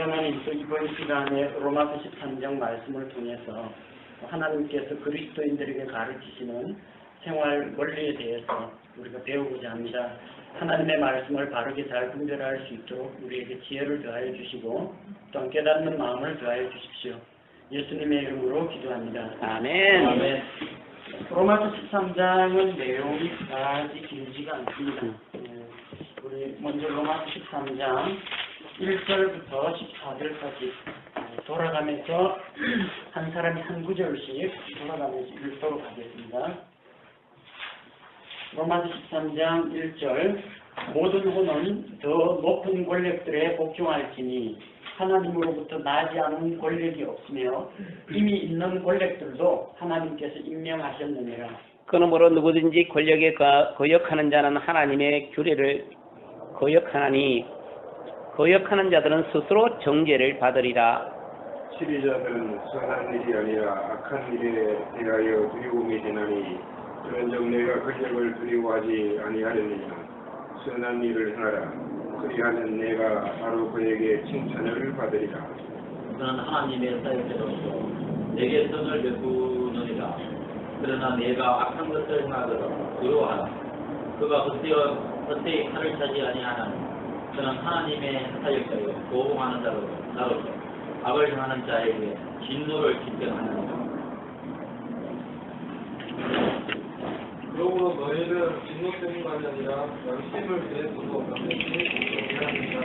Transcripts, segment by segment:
하나님, 또 이번 시간에 로마서 13장 말씀을 통해서 하나님께서 그리스도인들에게 가르치시는 생활 원리에 대해서 우리가 배우고자 합니다. 하나님의 말씀을 바르게 잘 분별할 수 있도록 우리에게 지혜를 더하여 주시고 또한 깨닫는 마음을 더하여 주십시오. 예수님의 이름으로 기도합니다. 아멘. 아멘. 로마서 13장은 내용이 그다지 길지가 않습니다. 우리 먼저 로마서 13장 1절부터 14절까지 돌아가면서 한 사람이 한 구절씩 돌아가면서 읽도록 하겠습니다. 로마서 13장 1절 모든 호는 더 높은 권력들에 복종할지니 하나님으로부터 나지 않은 권력이 없으며 이미 있는 권력들도 하나님께서 임명하셨느니라. 그러므로 누구든지 권력에 거역하는 자는 하나님의 규례를 거역하나니 거역하는 자들은 스스로 정죄를 받으리라. 치리자들은 선한 일이 아니라 악한 일에 대하여 두려움이 되나니 그런즉 내가 권력을 두려워하지 아니하려느냐. 선한 일을 하라. 그리하면 내가 바로 그에게 칭찬을 받으리라. 그는 하나님의 사역자로서 내게 선을 베푸느니라. 그러나 내가 악한 것을 행하거든 두려워하라. 그가 헛되이 칼을 차지 아니하나니 그는 하나님의 사역자요 보호하는 자로서 악을 행하는 자에게 진노를 집행하느니라. 그러므로 너희는 진노 때문만이 아니라 양심을 대해서도 명백히 정죄합니다.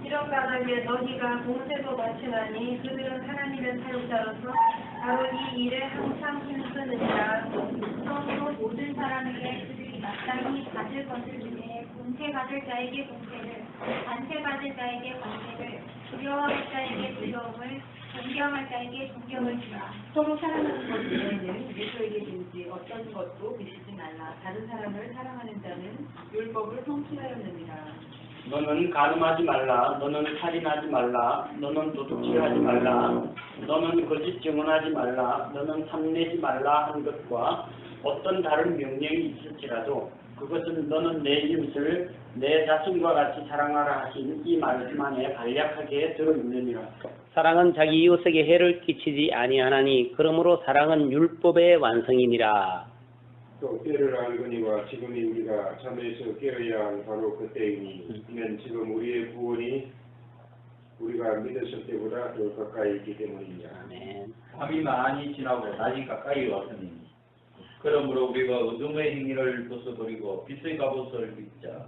이런 까닭에 너희가 공세도 마치나니 그들은 하나님의 사역자로서 바로 이 일에 항상 힘쓰느니라. 그러므로 모든 사람에게 그들이 마땅히 받을 것을 중에 공세 받을 자에게 공세를, 관세 받을 자에게 관세를, 두려워할 자에게 두려움을, 존경할 자에게 존경을 주라. 서로 사랑하는 것 외에는 예수에게 주지 어떤 것도 미치지 말라. 다른 사람을 사랑하는 자는 율법을 성취하였느니라. 너는 간음하지 말라. 너는 살인하지 말라. 너는 도둑질하지 말라. 너는 거짓 증언하지 말라. 너는 탐내지 말라 한 것과 어떤 다른 명령이 있을지라도 그것은 너는 내 이웃을 내 자신과 같이 사랑하라 하신 이 말씀 안에 간략하게 들어있느니라. 사랑은 자기 이웃에게 해를 끼치지 아니하나니 그러므로 사랑은 율법의 완성이니라. 또 때를 알거니와 지금이 우리가 잠에서 깨어야 할 바로 그때이니 이는 지금 우리의 구원이 우리가 믿었을 때보다 더 가까이 있기 때문이냐. 아멘. 밤이 많이 지나고 낮이 가까이 왔으니 그러므로 우리가 어둠의 행위를 벗어버리고 빛의 갑옷을 입자.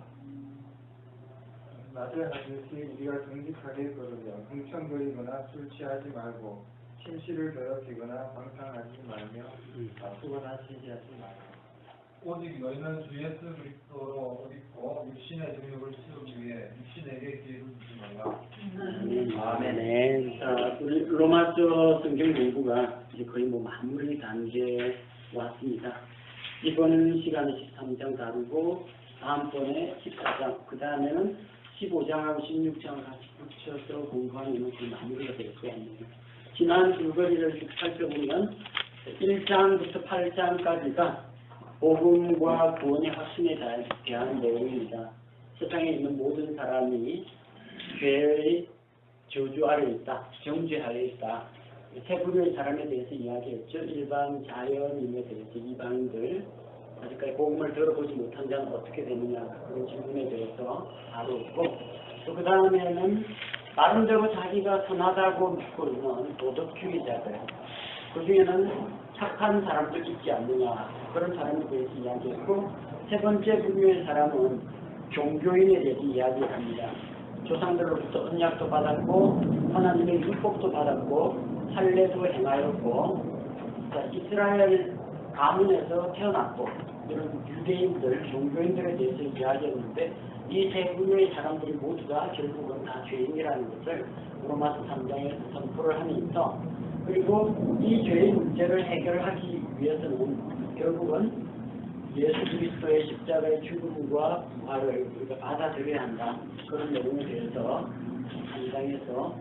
낮에 하듯이 우리가 정직하게 걸으며 흥청거리거나 술 취하지 말고 심시를 더럽히거나 방탕하지 말며 다투거나 시기하지 말라. 오직 너희는 주 예수 그리스도로 옷 입고 육신의 정욕을 채우기 위해 육신에게 기회를 주지 말라. 아멘. 자, 우리 로마서 성경 공부가 이제 거의 마무리 단계에 왔습니다. 이번 시간에 13장 다루고 다음번에 14장, 그 다음에는 15장하고 16장을 같이 붙여서 공부하는 그 마무리가 될 거예요. 지난 줄거리를 살펴보면 1장부터 8장까지가 복음과 구원의 확신에 대한 내용입니다. 세상에 있는 모든 사람이 죄의 저주 아래 있다, 정죄하에 있다. 세 부류의 사람에 대해서 이야기했죠. 일반 자연인에 대해서 이방인들, 아직까지 복음을 들어보지 못한 자는 어떻게 되느냐, 그런 질문에 대해서 다루었고, 또 그 다음에는 나름대로 자기가 선하다고 믿고 있는 도덕주의자들, 그 중에는 착한 사람도 있지 않느냐, 그런 사람에 대해서 이야기했고, 세 번째 부류의 사람은 종교인에 대해서 이야기합니다. 조상들로부터 언약도 받았고 하나님의 율법도 받았고 할례도 행하였고, 자, 이스라엘 가문에서 태어났고 이런 유대인들, 종교인들에 대해서 이야기했는데 이 세 부류의 사람들이 모두 다 결국은 다 죄인이라는 것을 로마서 3장에서 선포를 하면서, 그리고 이 죄의 문제를 해결하기 위해서는 결국은 예수 그리스도의 십자가의 죽음과 부활을 우리가 받아들여야 한다. 그런 내용에 대해서 3장에서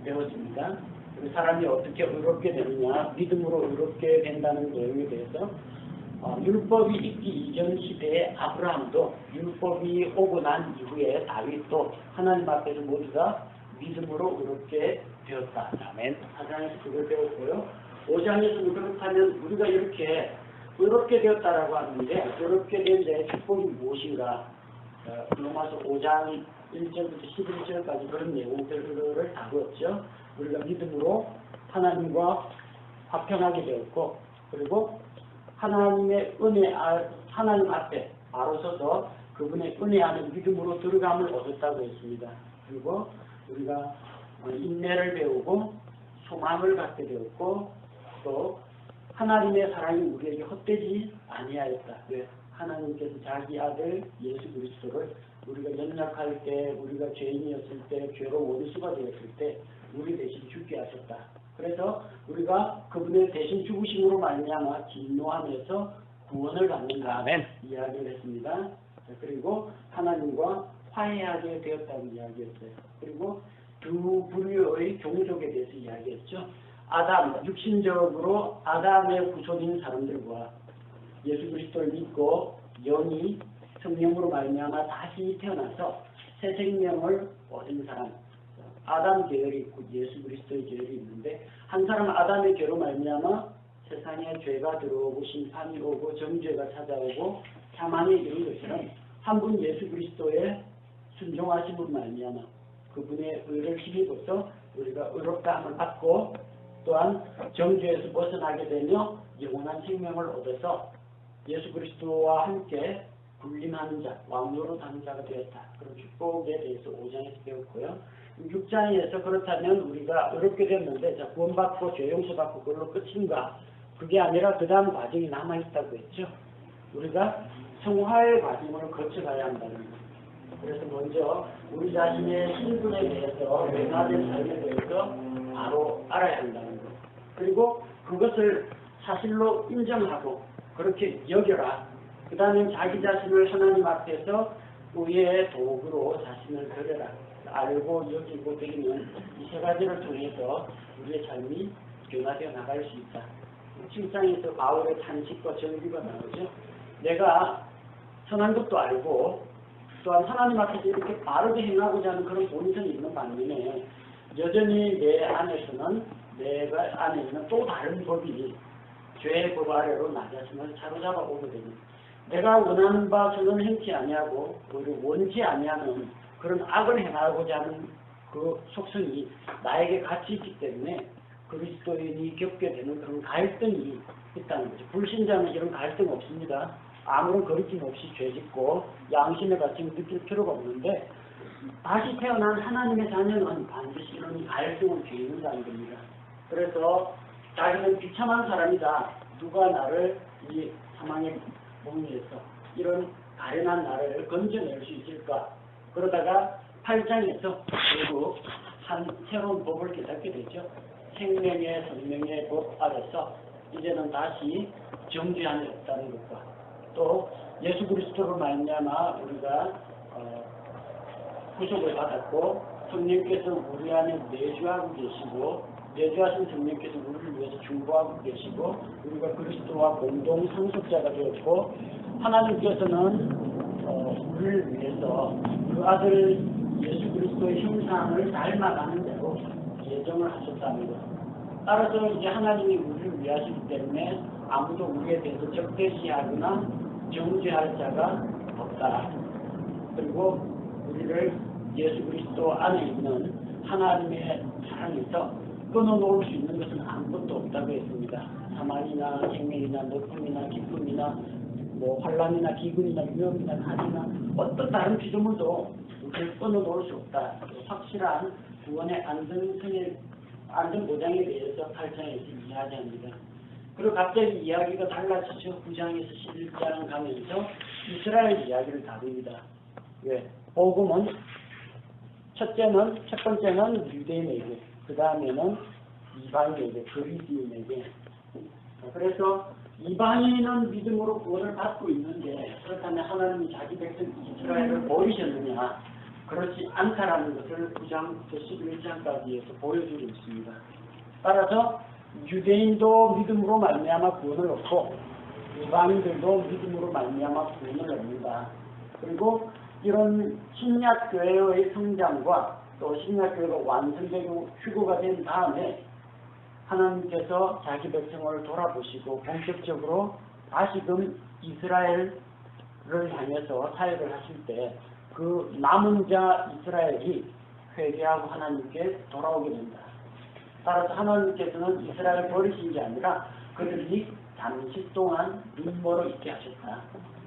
배웠습니다. 그리고 사람이 어떻게 의롭게 되느냐, 믿음으로 의롭게 된다는 내용에 대해서 율법이 있기 이전 시대의 아브라함도 율법이 오고 난 이후에 다윗도 하나님 앞에서 모두 다 믿음으로 의롭게 되었다. 아멘. 4장에서 그걸 배웠고요. 5장에서는 그렇다면 우리가 이렇게 의롭게 되었다라고 하는데 의롭게 된 자의 축복이 무엇인가? 로마서 5장 1절부터 11절까지 그런 내용들을 다루었죠. 우리가 믿음으로 하나님과 화평하게 되었고 그리고 하나님의 은혜, 하나님 앞에 바로 서서 그분의 은혜 안에 믿음으로 들어감을 얻었다고 했습니다. 그리고 우리가 인내를 배우고 소망을 갖게 되었고 또 하나님의 사랑이 우리에게 헛되지 아니하였다. 왜? 하나님께서 자기 아들 예수 그리스도를 우리가 연약할 때, 우리가 죄인이었을 때, 죄로 원수가 되었을 때 우리 대신 죽게 하셨다. 그래서 우리가 그분의 대신 죽으심으로 말미암아 진노하면서 구원을 받는다. 아멘. 이야기를 했습니다. 그리고 하나님과 화해하게 되었다고 이야기했어요. 그리고 두 부류의 종족에 대해서 이야기했죠. 아담, 육신적으로 아담의 후손인 사람들과 예수 그리스도를 믿고 영이 성령으로 말미암아 다시 태어나서 새 생명을 얻은 사람, 아담 계열이 있고 예수 그리스도의 계열이 있는데 한 사람 아담의 죄로 말미암아 세상에 죄가 들어오고 심판이 오고 정죄가 찾아오고 사망이 이런 것처럼 한 분 예수 그리스도의 순종하심으로 말미암아 그분의 의를 힘입어서 우리가 의롭다함을 받고 또한 정죄에서 벗어나게 되며 영원한 생명을 얻어서 예수 그리스도와 함께 군림하는 자, 왕노릇하는 자가 되었다. 그런 축복에 대해서 5장에서 배웠고요. 6장에서 그렇다면 우리가 의롭게 됐는데 자, 구원받고 죄 용서받고 그걸로 끝인가? 그게 아니라 그 다음 과정이 남아있다고 했죠. 우리가 성화의 과정을 거쳐가야 한다는 것. 그래서 먼저 우리 자신의 신분에 대해서 변화된 삶에 대해서 바로 알아야 한다는 것. 그리고 그것을 사실로 인정하고 그렇게 여겨라. 그 다음에 자기 자신을 하나님 앞에서 의의 도구로 자신을 드려라. 알고 여기고 드리면 이 세 가지를 통해서 우리의 삶이 변화되어 나갈 수 있다. 7장에서 바울의 탄식과 정비가 나오죠. 내가 선한 것도 알고 또한 하나님 앞에서 이렇게 바르게 행하고자 하는 그런 본성이 있는 반면에 여전히 내 안에서는 내가 안에 있는 또 다른 법이 죄의 법 아래로 나 자신을 사로잡아 오거든요. 내가 원하는 바 선을 행치 아니하고 오히려 원치 아니하는 그런 악을 행하고자 하는 그 속성이 나에게 같이 있기 때문에 그리스도인이 겪게 되는 그런 갈등이 있다는 거죠. 불신자는 이런 갈등 없습니다. 아무런 거리낌 없이 죄짓고 양심의 가치를 느낄 필요가 없는데 다시 태어난 하나님의 자녀는 반드시 이런 갈등을 겪는다는 겁니다. 그래서 자기는 비참한 사람이다. 누가 나를 이 사망의 몸에서 이런 가련한 나를 건져낼 수 있을까? 그러다가 8장에서 결국 한 새로운 법을 깨닫게 되죠. 생명의 성령의 법 아래서 이제는 다시 정죄 안에 없다는 것과 또 예수 그리스도로 말미암아 우리가 구속을 받았고 성령께서 우리 안에 내주하고 계시고 내주하신 성령께서 우리를 위해서 중보하고 계시고 우리가 그리스도와 공동 상속자가 되었고 하나님께서는 우리를 위해서 그 아들 예수 그리스도의 형상을 닮아가는 대로 예정을 하셨다는 것. 따라서 이제 하나님이 우리를 위하시기 때문에 아무도 우리에 대해서 적대시하거나 정죄할 자가 없다. 그리고 우리를 예수 그리스도 안에 있는 하나님의 사랑에서 끊어놓을 수 있는 것은 아무것도 없다고 했습니다. 사망이나 생명이나 높음이나 기쁨이나 환란이나 기근이나 위험이나 가지나 어떤 다른 피조물도 우리를 끊어놓을 수 없다. 확실한 구원의 안전 보장에 대해서 8장에서 이야기합니다. 그리고 갑자기 이야기가 달라지죠. 9장에서 11장 가면서 이스라엘 이야기를 다룹니다. 왜? 복음은 첫 번째는 유대인에게, 그 다음에는 이방인에게, 그리스인에게. 그래서 이방인은 믿음으로 구원을 받고 있는데 그렇다면 하나님이 자기 백성 이스라엘을 버리셨느냐? 그렇지 않다라는 것을 9장부터 11장까지에서 보여주고 있습니다. 따라서 유대인도 믿음으로 말미암아 구원을 얻고 이방인들도 믿음으로 말미암아 구원을 얻는다. 그리고 이런 신약교회의 성장과 또 신약교회가 완성되고 휴거가 된 다음에 하나님께서 자기 백성을 돌아보시고 본격적으로 다시금 이스라엘을 향해서 사역을 하실 때 그 남은 자 이스라엘이 회개하고 하나님께 돌아오게 된다. 따라서 하나님께서는 이스라엘을 버리신 게 아니라 그들이 잠시 동안 눈멀어 있게 하셨다.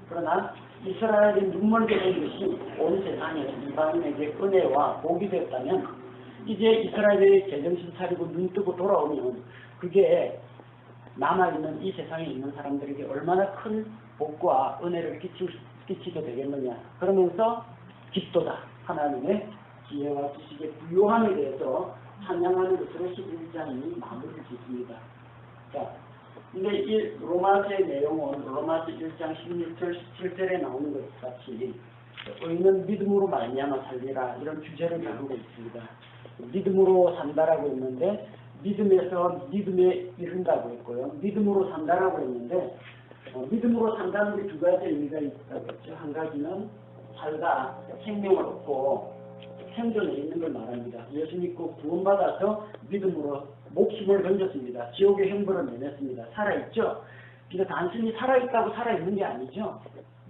그러나 이스라엘이 눈멀게 된 것이 온 세상에 이방인에게 은혜와 복이 됐다면 이제 이스라엘이 제정신 차리고 눈 뜨고 돌아오면 그게 남아있는 이 세상에 있는 사람들에게 얼마나 큰 복과 은혜를 끼치게 되겠느냐. 그러면서 기도다. 하나님의 지혜와 지식의 부요함에 대해서 찬양하는 것으로 11장이 마무리를 짓습니다. 자, 근데 이 로마서의 내용은 로마서 1장 16절 17절에 나오는 것 같이 의인은 믿음으로 말미암아 살리라 이런 주제를 다루고 있습니다. 믿음으로 산다라고 했는데 믿음에서 믿음에 이른다고 했고요. 믿음으로 산다라고 했는데 믿음으로 산다는 게 두 가지 의미가 있다고 했죠. 한 가지는 살다, 생명을 얻고 생존에 있는 걸 말합니다. 예수 믿고 구원받아서 믿음으로 목숨을 던졌습니다. 지옥의 형벌을 면했습니다. 살아있죠? 근데 단순히 살아있다고 살아있는 게 아니죠.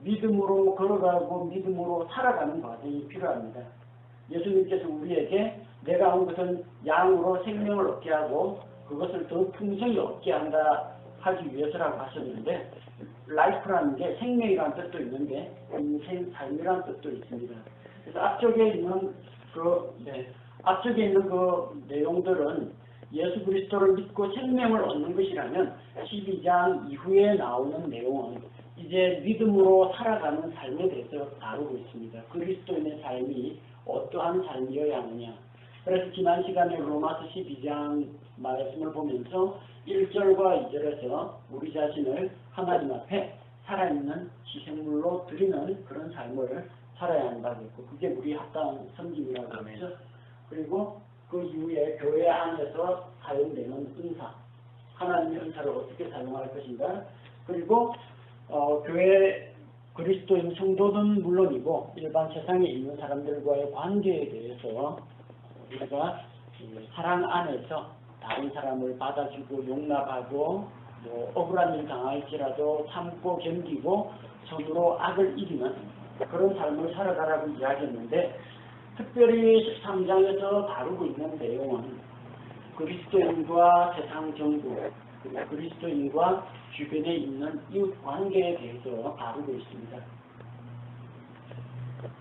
믿음으로 걸어가고 믿음으로 살아가는 과정이 필요합니다. 예수님께서 우리에게 내가 온 것은 양으로 생명을 얻게 하고 그것을 더 풍성히 얻게 한다 하기 위해서라고 하셨는데 라이프라는 게 생명이라는 뜻도 있는데 인생, 삶이라는 뜻도 있습니다. 그래서 앞쪽에 있는 그 내용들은 예수 그리스도를 믿고 생명을 얻는 것이라면 12장 이후에 나오는 내용은 이제 믿음으로 살아가는 삶에 대해서 다루고 있습니다. 그리스도인의 삶이 어떠한 삶이어야 하느냐. 그래서 지난 시간에 로마서 12장 말씀을 보면서 1절과 2절에서 우리 자신을 하나님 앞에 살아있는 희생물로 드리는 그런 삶을 살아야 한다고 했고 그게 우리 합당한 섬김이라고 했죠. 그리고 그 이후에 교회 안에서 사용되는 은사, 하나님의 은사를 어떻게 사용할 것인가. 그리고 교회 그리스도인 성도는 물론이고 일반 세상에 있는 사람들과의 관계에 대해서 우리가 사랑 안에서 다른 사람을 받아주고 용납하고 억울한 일 당할지라도 참고 견디고 손으로 악을 이기는 그런 삶을 살아가라고 이야기했는데 특별히 13장에서 다루고 있는 내용은 그리스도인과 세상 정부 그리고 그리스도인과 주변에 있는 이웃 관계에 대해서 다루고 있습니다.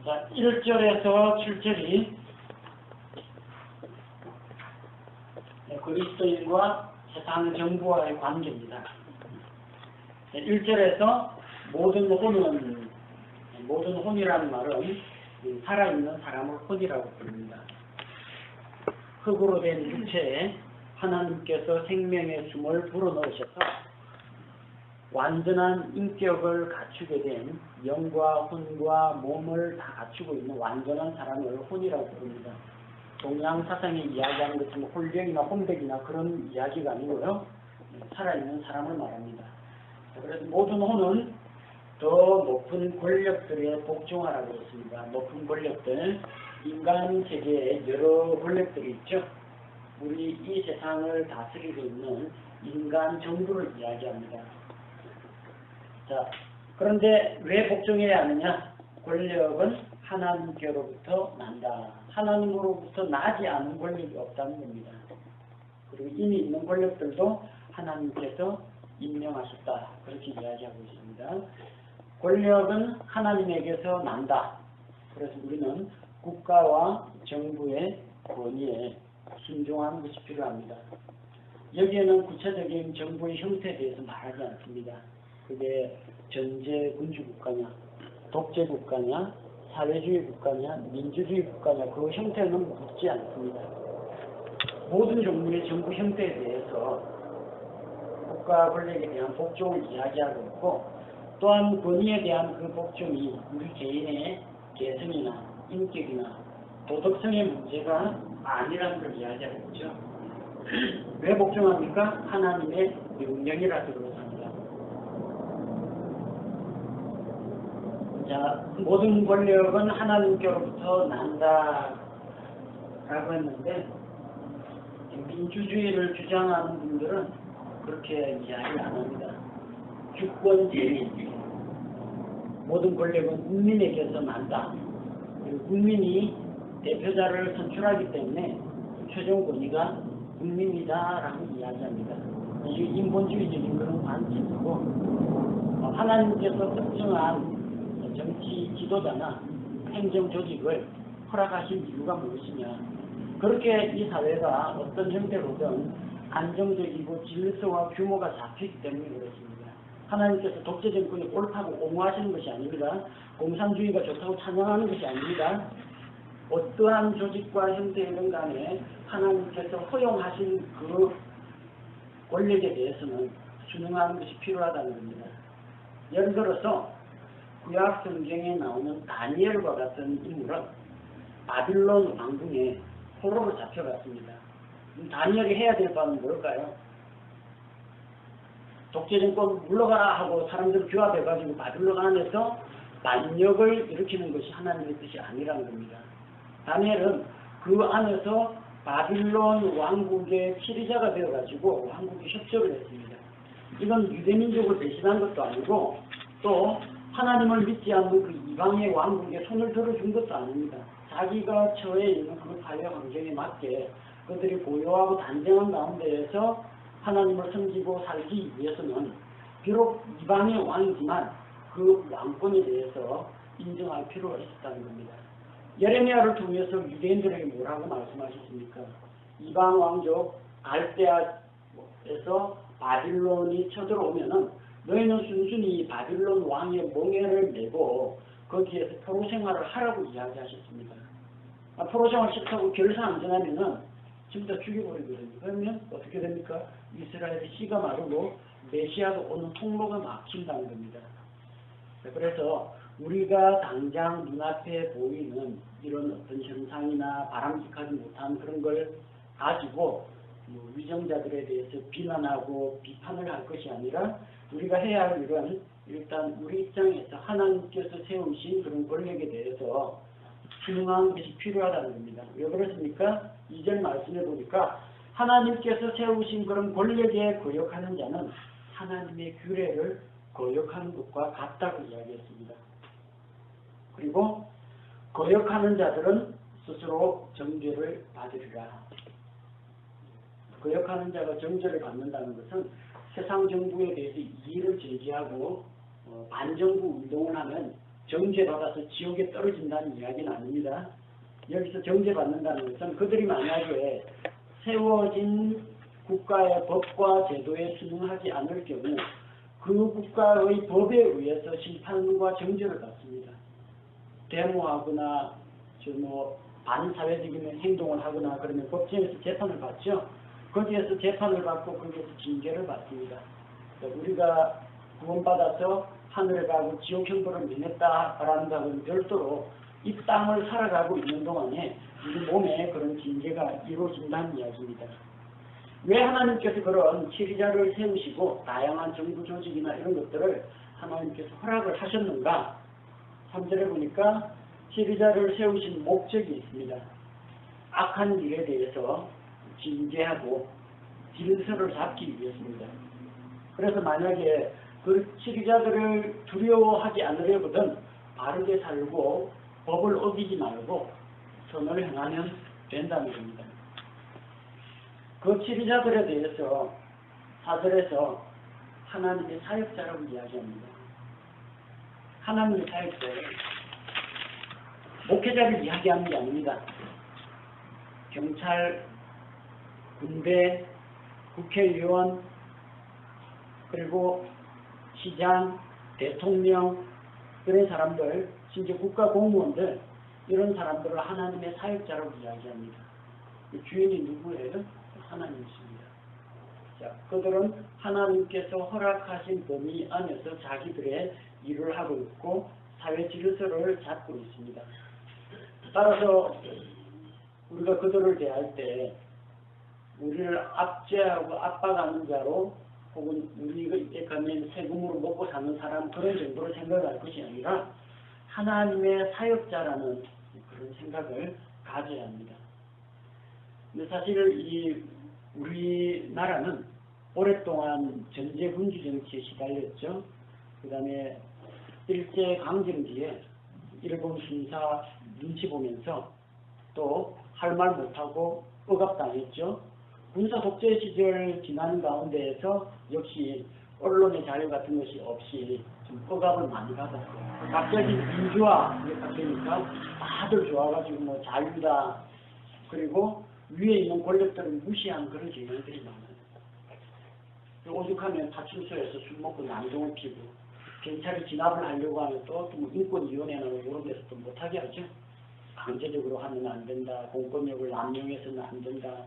자, 1절에서 7절이 그리스도인과 세상 정부와의 관계입니다. 1절에서 모든 혼이라는 말은 살아있는 사람을 혼이라고 부릅니다. 흙으로 된 육체에 하나님께서 생명의 숨을 불어넣으셔서 완전한 인격을 갖추게 된 영과 혼과 몸을 다 갖추고 있는 완전한 사람을 혼이라고 부릅니다. 동양 사상이 이야기하는 것은 홀병이나 혼백이나 그런 이야기가 아니고요. 살아있는 사람을 말합니다. 그래서 모든 혼은 더 높은 권력들에 복종하라고 했습니다. 높은 권력들, 인간 세계에 여러 권력들이 있죠. 우리 이 세상을 다스리고 있는 인간 정부를 이야기합니다. 자, 그런데 왜 복종해야 하느냐? 권력은 하나님께로부터 난다. 하나님으로부터 나지 않은 권력이 없다는 겁니다. 그리고 이미 있는 권력들도 하나님께서 임명하셨다. 그렇게 이야기하고 있습니다. 권력은 하나님에게서 난다. 그래서 우리는 국가와 정부의 권위에 순종하는 것이 필요합니다. 여기에는 구체적인 정부의 형태에 대해서 말하지 않습니다. 그게 전제 군주 국가냐, 독재 국가냐, 사회주의 국가냐, 민주주의 국가냐, 그 형태는 묻지 않습니다. 모든 종류의 정부 형태에 대해서 국가 권력에 대한 복종을 이야기하고 있고 또한 권위에 대한 그 복종이 우리 개인의 개성이나 인격이나 도덕성의 문제가 아니라는 걸 이야기하고 있죠. 왜 복종합니까? 하나님의 명령이라서 그렇습니다. 자, 모든 권력은 하나님께로부터 난다라고 했는데 민주주의를 주장하는 분들은 그렇게 이야기 안 합니다. 주권제민, 모든 권력은 국민에게서 난다. 그리고 국민이 대표자를 선출하기 때문에 최종 권위가 국민이다라고 이야기합니다. 이게 인본주의적인 그런 관점이고 하나님께서 특정한 정치 지도자나 행정 조직을 허락하신 이유가 무엇이냐. 그렇게 이 사회가 어떤 형태로든 안정적이고 질서와 규모가 잡히기 때문에 그렇습니다. 하나님께서 독재 정권이 옳다고 옹호하시는 것이 아닙니다. 공산주의가 좋다고 찬양하는 것이 아닙니다. 어떠한 조직과 형태이든 간에 하나님께서 허용하신 그 권력에 대해서는 순응하는 것이 필요하다는 겁니다. 예를 들어서 구약 성경에 나오는 다니엘과 같은 인물은 바빌론 왕궁에 포로로 잡혀갔습니다. 다니엘이 해야 될 바는 뭘까요? 독재 정권 물러가라 하고 사람들 규합해가지고 바빌론 안에서 만역을 일으키는 것이 하나님의 뜻이 아니라는 겁니다. 다니엘은 그 안에서 바빌론 왕국의 치리자가 되어가지고 왕국에 협조를 했습니다. 이건 유대민족을 배신한 것도 아니고 또 하나님을 믿지 않는 그 이방의 왕국에 손을 들어준 것도 아닙니다. 자기가 처해 있는 그 사회 환경에 맞게 그들이 고요하고 단정한 가운데에서 하나님을 섬기고 살기 위해서는 비록 이방의 왕이지만 그 왕권에 대해서 인정할 필요가 있었다는 겁니다. 예레미야를 통해서 유대인들에게 뭐라고 말씀하셨습니까? 이방 왕족 갈대아에서 바빌론이 쳐들어오면은 너희는 순순히 바빌론 왕의 멍에를 메고 거기에서 포로 생활을 하라고 이야기하셨습니다. 포로 생활 싫다고 결사 안 전하면은 진짜 죽여버리거든요. 그러면 어떻게 됩니까? 이스라엘의 씨가 마르고 메시아가 오는 통로가 막힌다는 겁니다. 그래서 우리가 당장 눈앞에 보이는 이런 어떤 현상이나 바람직하지 못한 그런 걸 가지고 위정자들에 대해서 비난하고 비판을 할 것이 아니라 우리가 해야 할 일은 일단 우리 입장에서 하나님께서 세우신 그런 권력에 대해서 순응하는 것이 필요하다는 겁니다. 왜 그렇습니까? 2절 말씀해 보니까 하나님께서 세우신 그런 권력에 거역하는 자는 하나님의 규례를 거역하는 것과 같다고 이야기했습니다. 그리고 거역하는 자들은 스스로 정죄를 받으리라. 거역하는 자가 정죄를 받는다는 것은 세상 정부에 대해서 이의를 제기하고 반정부 운동을 하면 정죄받아서 지옥에 떨어진다는 이야기는 아닙니다. 여기서 정죄받는다는 것은 그들이 만약에 세워진 국가의 법과 제도에 순응하지 않을 경우 그 국가의 법에 의해서 심판과 정죄를 받습니다. 데모하거나 반사회적인 행동을 하거나 그러면 법정에서 재판을 받죠. 거기에서 재판을 받고 거기에서 징계를 받습니다. 우리가 구원받아서 하늘에 가고 지옥 형벌을免했다라는 것은 별도로 이 땅을 살아가고 있는 동안에 우리 몸에 그런 징계가 이루어진다는 이야기입니다. 왜 하나님께서 그런 치리자를 세우시고 다양한 정부 조직이나 이런 것들을 하나님께서 허락을 하셨는가? 3절에 보니까 치리자를 세우신 목적이 있습니다. 악한 일에 대해서 징계하고 질서를 잡기 위해서입니다. 그래서 만약에 그 치리자들을 두려워하지 않으려거든 바르게 살고 법을 어기지 말고 선을 행하면 된다는 겁니다. 그 치리자들에 대해서 4절에서 하나님의 사역자라고 이야기합니다. 하나님의 사역자, 목회자를 이야기하는 게 아닙니다. 경찰, 군대, 국회의원, 그리고 시장, 대통령, 이런 사람들, 심지어 국가 공무원들, 이런 사람들을 하나님의 사역자라고 이야기합니다. 주인이 누구예요? 하나님이십니다. 자, 그들은 하나님께서 허락하신 범위 안에서 자기들의 일을 하고 있고 사회 질서를 잡고 있습니다. 따라서 우리가 그들을 대할 때 우리를 압제하고 압박하는 자로 혹은 우리가 이때 가면 세금으로 먹고 사는 사람 그런 정도로 생각할 것이 아니라 하나님의 사역자라는 그런 생각을 가져야 합니다. 근데 사실 이 우리나라는 오랫동안 전제군주 정치에 시달렸죠. 그 다음에 일제강점기에 일본 군사 눈치 보면서 또 할 말 못하고 억압당했죠. 군사 독재 시절 지난 가운데에서 역시 언론의 자유 같은 것이 없이 좀 억압을 많이 받았어요. 갑자기 민주화가 되니까 다들 좋아가지고 뭐 자유다, 그리고 위에 있는 권력들을 무시하는 그런 경향들이 많아요. 오죽하면 파출소에서 술 먹고 난동을 피고, 경찰이 진압을 하려고 하면 또 뭐 인권위원회나 이런 데서 또 못하게 하죠. 강제적으로 하면 안 된다, 공권력을 남용해서는 안 된다.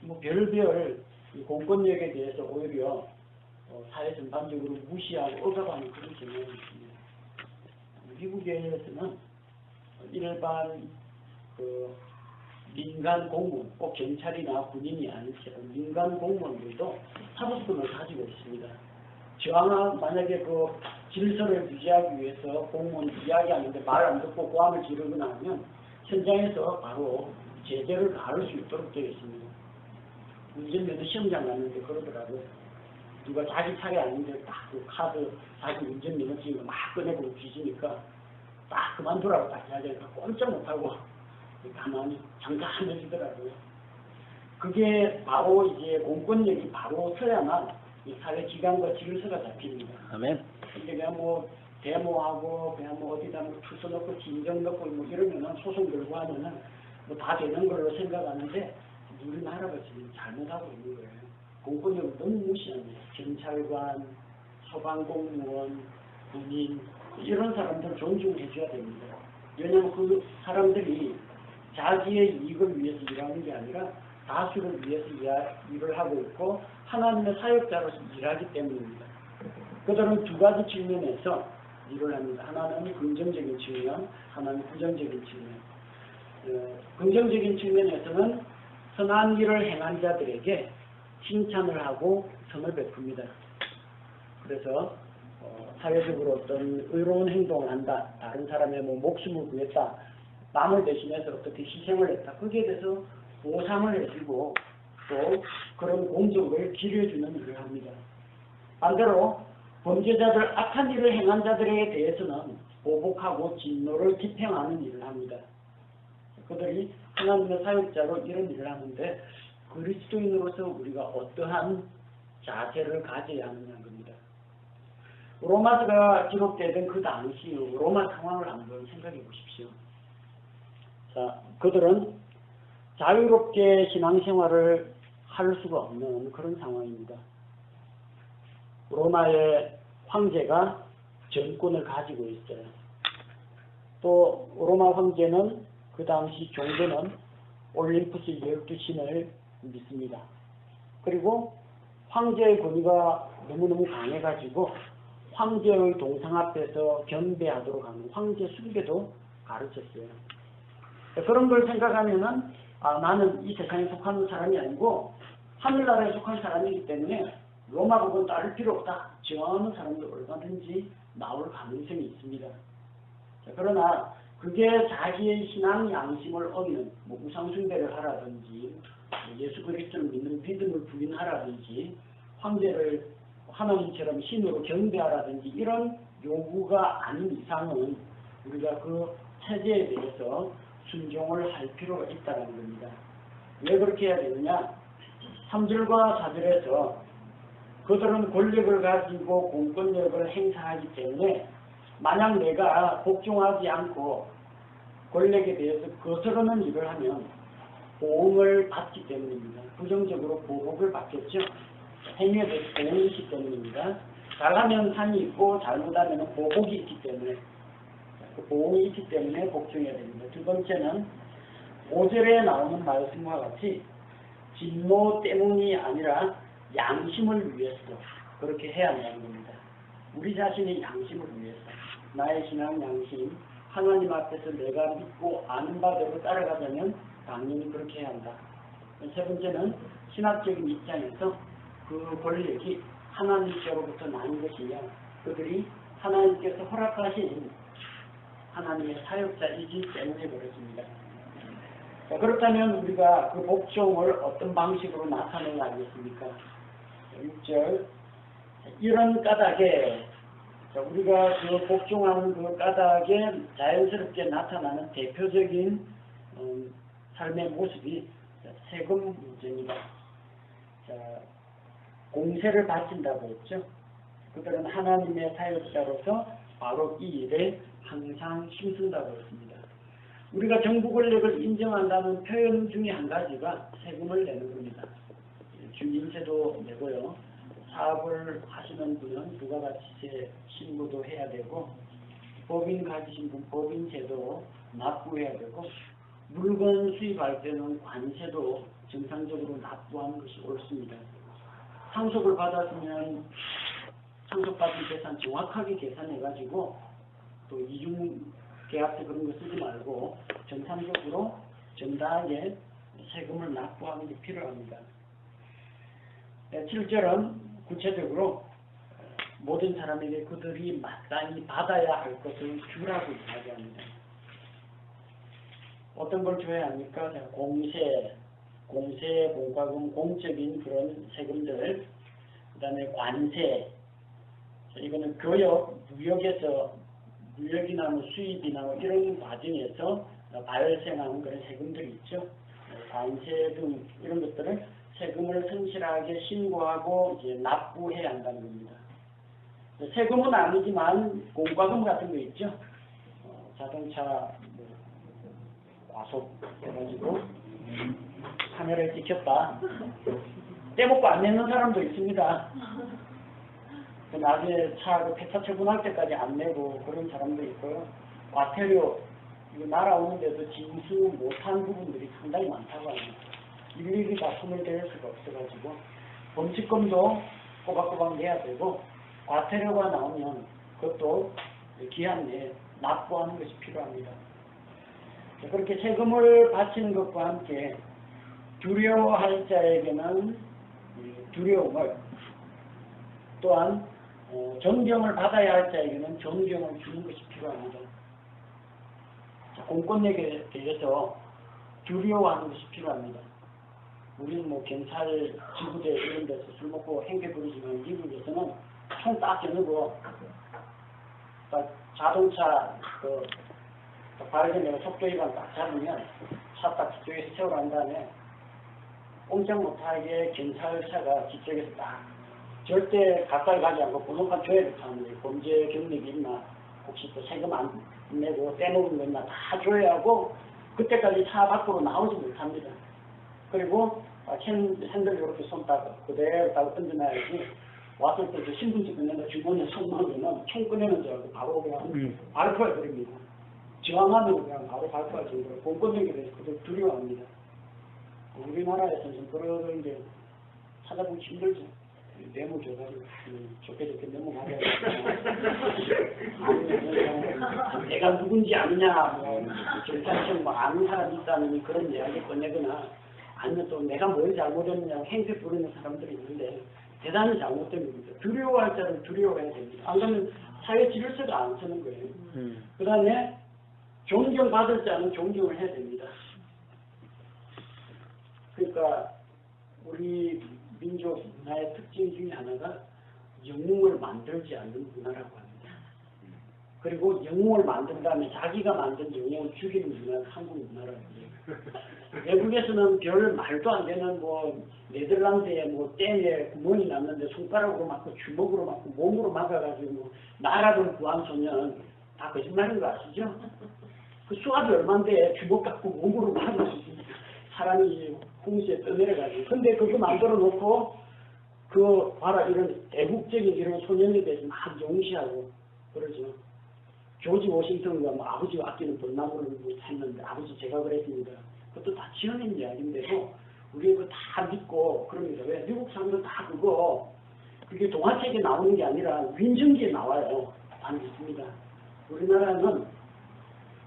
뭐 별별 공권력에 대해서 오히려 사회 전반적으로 무시하고 억압하는 그런 경향이 있습니다. 미국에서는 일반 민간 공무원, 꼭 경찰이나 군인이 아니처럼 민간 공무원들도 사법권을 가지고 있습니다. 만약에 질서를 유지하기 위해서 공무원 이야기하는데 말 안 듣고 고함을 지르거나 하면 현장에서 바로 제재를 가할 수 있도록 되어 있습니다. 운전면허 시험장 갔는데 그러더라고요. 누가 자기 차례 아닌데 딱 그 카드 자기 운전면허증을 막 꺼내고 뒤지니까 딱 그만두라고 딱 이야기하니까 꼼짝 못하고 가만히 잠깐 해주더라고요. 그게 바로 이제 공권력이 바로 서야만 이 사회 기관과 질서가 잡힙니다. 아멘. 근데 그냥 뭐 데모하고 그냥 뭐 어디다 뭐 투서 넣고 진정 넣고 뭐 이러면은 소송 들고 하면은 뭐 다 되는 걸로 생각하는데 우리나라가 지금 잘못하고 있는 거예요. 공권력을 너무 무시합니다. 경찰관, 소방공무원, 군인 이런 사람들 존중해줘야 됩니다. 왜냐하면 그 사람들이 자기의 이익을 위해서 일하는 게 아니라 다수를 위해서 일을 하고 있고 하나님의 사역자로서 일하기 때문입니다. 그들은 두 가지 측면에서 일을 합니다. 하나는 긍정적인 측면, 하나는 부정적인 측면. 긍정적인 측면에서는 선한 일을 행한 자들에게 칭찬을 하고 선을 베풉니다. 그래서 사회적으로 어떤 의로운 행동을 한다, 다른 사람의 목숨을 구했다, 남을 대신해서 어떻게 희생을 했다, 거기에 대해서 보상을 해주고 또 그런 공적을 기려주는 일을 합니다. 반대로 범죄자들, 악한 일을 행한 자들에 대해서는 보복하고 진노를 집행하는 일을 합니다. 그들이 하나님의 사역자로 이런 일을 하는데 그리스도인으로서 우리가 어떠한 자세를 가져야 하느냐는 겁니다. 로마서가 기록되던 그 당시 로마 상황을 한번 생각해 보십시오. 자, 그들은 자유롭게 신앙생활을 할 수가 없는 그런 상황입니다. 로마의 황제가 정권을 가지고 있어요. 또 로마 황제는 그 당시 종교는 올림푸스 12신을 믿습니다. 그리고 황제의 권위가 너무너무 강해가지고 황제의 동상 앞에서 경배하도록 하는 황제 숭배도 가르쳤어요. 그런 걸 생각하면은 나는 이 세상에 속하는 사람이 아니고 하늘나라에 속한 사람이기 때문에 로마법은 따를 필요 없다. 저항하는 사람도 얼마든지 나올 가능성이 있습니다. 자, 그러나 그게 자기의 신앙 양심을 어기는 우상숭배를 하라든지 예수 그리스도를 믿는 믿음을 부인하라든지 황제를 하나님처럼 신으로 경배하라든지 이런 요구가 아닌 이상은 우리가 그 체제에 대해서 순종을 할 필요가 있다는 겁니다. 왜 그렇게 해야 되느냐? 3절과 4절에서 그들은 권력을 가지고 공권력을 행사하기 때문에 만약 내가 복종하지 않고 권력에 대해서 거스르는 일을 하면 보응을 받기 때문입니다. 부정적으로 보복을 받겠죠. 행위에 대해서 보응이 있기 때문입니다. 잘하면 상이 있고 잘못하면 보복이 있기 때문에 그 보응이 있기 때문에 복종해야 됩니다. 두 번째는 5절에 나오는 말씀과 같이 진노 때문이 아니라 양심을 위해서 그렇게 해야 한다는 겁니다. 우리 자신의 양심을 위해서 나의 신앙 양심, 하나님 앞에서 내가 믿고 아는 바대로 따라가자면 당연히 그렇게 해야 한다. 세 번째는 신학적인 입장에서 그 권력이 하나님께로부터 난 것이냐, 그들이 하나님께서 허락하신 하나님의 사역자이기 때문에 그렇습니다. 자, 그렇다면 우리가 그 복종을 어떤 방식으로 나타내야 하겠습니까? 6절 이런 까닭에 우리가 그 복종하는 그 까닭에 자연스럽게 나타나는 대표적인 삶의 모습이 세금 문제입니다. 자, 공세를 바친다고 했죠. 그들은 하나님의 사역자로서 바로 이 일에 항상 힘쓴다고 했습니다. 우리가 정부 권력을 인정한다는 표현 중에 한 가지가 세금을 내는 겁니다. 주민세도 내고요. 사업을 하시는 분은 부가가치세 신고도 해야 되고, 법인 가지신 분 법인세도 납부해야 되고, 물건 수입할 때는 관세도 정상적으로 납부하는 것이 옳습니다. 상속을 받았으면 상속받은 재산 정확하게 계산해가지고 또 이중계약서 그런 거 쓰지 말고 정상적으로 정당하게 세금을 납부하는 게 필요합니다. 7절은 구체적으로 모든 사람에게 그들이 마땅히 받아야 할 것을 주라고 이야기합니다. 어떤 걸 줘야 합니까? 공세, 공과금, 공적인 그런 세금들, 그 다음에 관세, 이거는 교역, 무역이나 뭐 수입이나 뭐 이런 과정에서 발생하는 그런 세금들이 있죠. 관세 등 이런 것들을 세금을 성실하게 신고하고 이제 납부해야 한다는 겁니다. 세금은 아니지만 공과금 같은 거 있죠. 자동차 과속 해가지고 카메라에 찍혔다. 떼먹고 안 내는 사람도 있습니다. 나중에 차 폐차 처분할 때까지 안 내고 그런 사람도 있고요. 과태료 이거 날아오는데도 징수 못한 부분들이 상당히 많다고 합니다. 일일이 다 손을 댈 수가 없어가지고 범칙금도 꼬박꼬박 내야 되고 과태료가 나오면 그것도 기한 내에 납부하는 것이 필요합니다. 그렇게 세금을 바치는 것과 함께 두려워할 자에게는 두려움을, 또한 존경을 받아야 할 자에게는 존경을 주는 것이 필요합니다. 공권력에 대해서 두려워하는 것이 필요합니다. 우리는 뭐 경찰 지구대 이런 데서 술 먹고 행패 부리지만 미국에서는 총 딱 겨누고 딱 자동차 바르게 내가 속도 위반 딱 잡으면 차 딱 뒤쪽에서 세워간 다음에 꼼짝 못하게 경찰차가 뒤쪽에서 딱 절대 가까이 가지 않고 번호판 줘야 되는데 범죄 경력이 있나 혹시 또 세금 안 내고 떼먹은 거 있나 다 줘야 하고 그때까지 차 밖으로 나오지 못합니다. 그리고 핸들 이렇게 손 딱 그대로 딱 던져놔야지 왔을 때 신분증 꺼낸다 주머니에 손 넣으면 총 꺼내는 줄 알고 바로 그냥 발표해버립니다. 저항하면 그냥 바로 발표할 정도로 공권력에 대해서 그들 두려워합니다. 우리나라에서는 좀 그런 게 찾아보기 힘들죠. 메모 줘가지고 좋게 메모하게 아니면 내가 누군지 아느냐 경찰청 뭐 아는 사람이 있다는 그런 이야기 꺼내거나 아니면 또 내가 뭘 잘못했느냐 행세 부르는 사람들이 있는데 대단히 잘못된 겁니다. 두려워할 자를 두려워해야 됩니다. 안 그러면 사회 질서가 안 서는 거예요. 그 다음에 존경받을 자는 존경을 해야 됩니다. 그러니까 우리 민족 문화의 특징 중에 하나가 영웅을 만들지 않는 문화라고 합니다. 그리고 영웅을 만든 다음에 자기가 만든 영웅을 죽이는 문화가 한국 문화라고 해요. 외국에서는 별 말도 안 되는 뭐 네덜란드에 뭐 댐에 구멍이 났는데 손가락으로 맞고 주먹으로 맞고 몸으로 막아가지고 뭐 나라를 구한 소년 다 거짓말인 거 아시죠? 그 수압이 얼만데 주먹 갖고 몸으로 막아가지고 사람이 홍수에 떠내려가지고 근데 그거 만들어 놓고 그 봐라 이런 대국적인 이런 소년에 대해서 막 용시하고 그러죠. 조지 워싱턴과 뭐 아버지가 아끼는 벚나무를 했는데 아버지 제가 그랬습니다. 그것도 다 지어낸 이야기인데도 우리 그거 다 믿고 그럽니다. 왜? 미국 사람들 다 그게 동화책에 나오는 게 아니라 윈증기에 나와요. 안 믿습니다. 우리나라는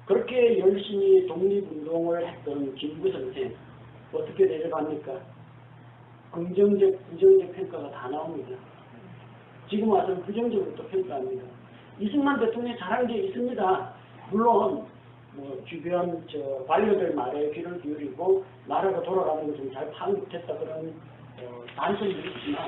그렇게 열심히 독립운동을 했던 김구 선생 어떻게 내려갑니까? 긍정적, 부정적 평가가 다 나옵니다. 지금 와서는 부정적으로 또 평가합니다. 이승만 대통령이 잘한 게 있습니다. 물론 뭐 주변 관료들 말에 귀를 기울이고 나라가 돌아가는 것을 잘 파악 못했다 그런 단점들이 있지만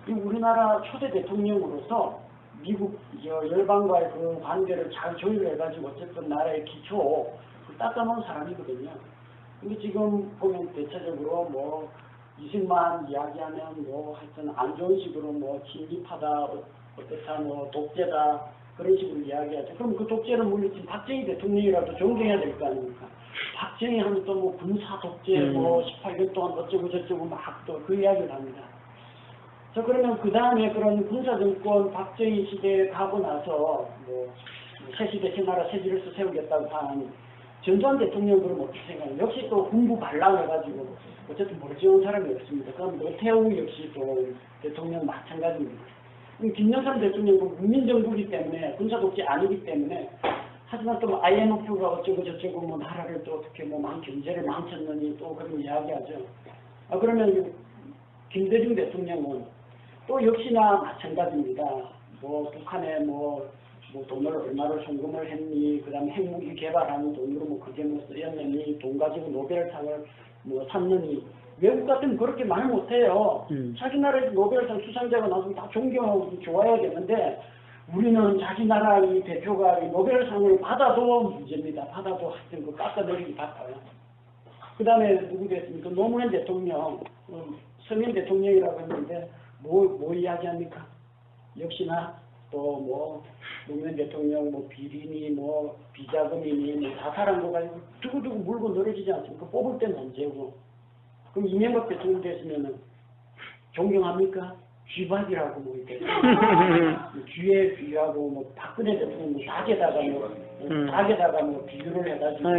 이 우리나라 초대 대통령으로서 미국 열방과의 그 관계를 잘 조율해가지고 어쨌든 나라의 기초 닦아놓은 사람이거든요. 근데 지금 보면 대체적으로 뭐 이승만 이야기하면 뭐 하여튼 안 좋은 식으로 뭐 진립하다 어떻다 뭐 독재다 그런 식으로 이야기하죠. 그럼 그 독재를 물리친 박정희 대통령이라도 존경해야 될 거 아닙니까? 박정희 하면 또 뭐 군사 독재 뭐 18년 동안 어쩌고 저쩌고 막 또 그 이야기를 합니다. 자 그러면 그 다음에 그런 군사정권 박정희 시대에 가고 나서 뭐 새시대 새나라 새지를 세우겠다고 한 전두환 대통령 그럼 어떻게 생각해요? 역시 또 군부 반란해가지고 어쨌든 멀쩡한 사람이 없습니다. 그럼 노태우 역시 또 대통령 마찬가지입니다. 김영삼 대통령은 국민정부이기 때문에 군사독재 아니기 때문에 하지만 또 IMF가 어쩌고 저쩌고 뭐 나라를 또 어떻게 뭐 경제를 망쳤느니 또 그런 이야기하죠. 그러면 김대중 대통령은 또 역시나 마찬가지입니다. 뭐 북한에 뭐 돈을 얼마를 송금을 했니, 그 다음에 핵무기 개발하는 돈으로 뭐 그게 뭐 쓰였느니, 돈 가지고 노벨상을 뭐 샀느니, 외국 같으면 그렇게 말 못해요. 자기 나라에서 노벨상 수상자가 나서면 다 존경하고 좋아해야되는데 우리는 자기 나라 이 대표가 이 노벨상을 받아도 문제입니다. 받아도 하여튼 그 깎아내리기 바빠요. 그 다음에 누구 됐습니까? 노무현 대통령, 서민 대통령이라고 했는데 뭐 이야기합니까? 역시나 또 뭐 노무현 대통령 뭐 비리니 뭐 비자금이니 뭐 자살한 거 가지고 두고두고 물고 늘어지지 않습니까? 뽑을 땐 언제고. 그럼 이명박 대통령 됐으면은 존경합니까? 쥐박이라고 뭐 이렇게 쥐의 쥐라고 뭐 박근혜 대통령 뭐 닭에다가 뭐 비교를 해가지고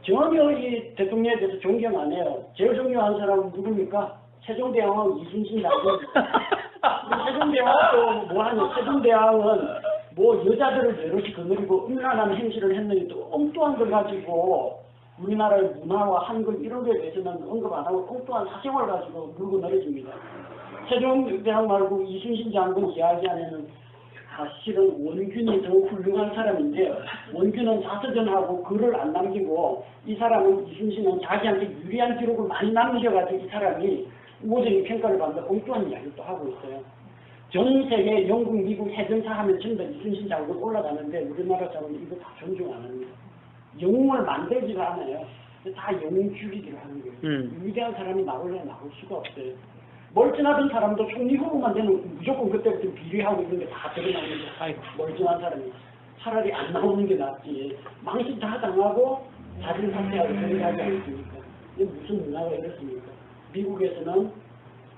전혀 이 대통령에 대해서 존경 안 해요. 제일 존경하는 사람은 누굽니까? 세종대왕은 이순신 장군. 세종대왕은 뭐 하냐? 세종대왕은 뭐 여자들을 여럿이 거느리고 음란한 행실을 했는데 또 엉뚱한 걸 가지고 우리나라의 문화와 한글 이런 거에 대해서는 언급 안 하고 엉뚱한 사생활 가지고 물고 늘어집니다. 세종대왕 말고 이순신 장군 이야기 안에는 실은 원균이 더 훌륭한 사람인데 원균은 자서전하고 글을 안 남기고 이 사람은 이순신은 자기한테 유리한 기록을 많이 남겨가지고 이 사람이 우호적인 평가를 받는다 엉뚱한 이야기를 또 하고 있어요. 전 세계 영국, 미국 해전사 하면 전부 이순신 장군 올라가는데 우리나라 사람은 이거 다 존중 안 합니다. 영웅을 만들지도 않아요. 다 영웅 죽이기를 하는 거예요. 위대한 사람이 나올 수가 없어요. 멀쩡하던 사람도 총리 후보만 되면 무조건 그때부터 비리하고 이런 게 다 드러나는데 멀쩡한 사람이 차라리 안 나오는 게 낫지. 망신 다 당하고 자진 사퇴하고 그런 거 하지 않습니까? 이게 무슨 문화가 이렇습니까? 미국에서는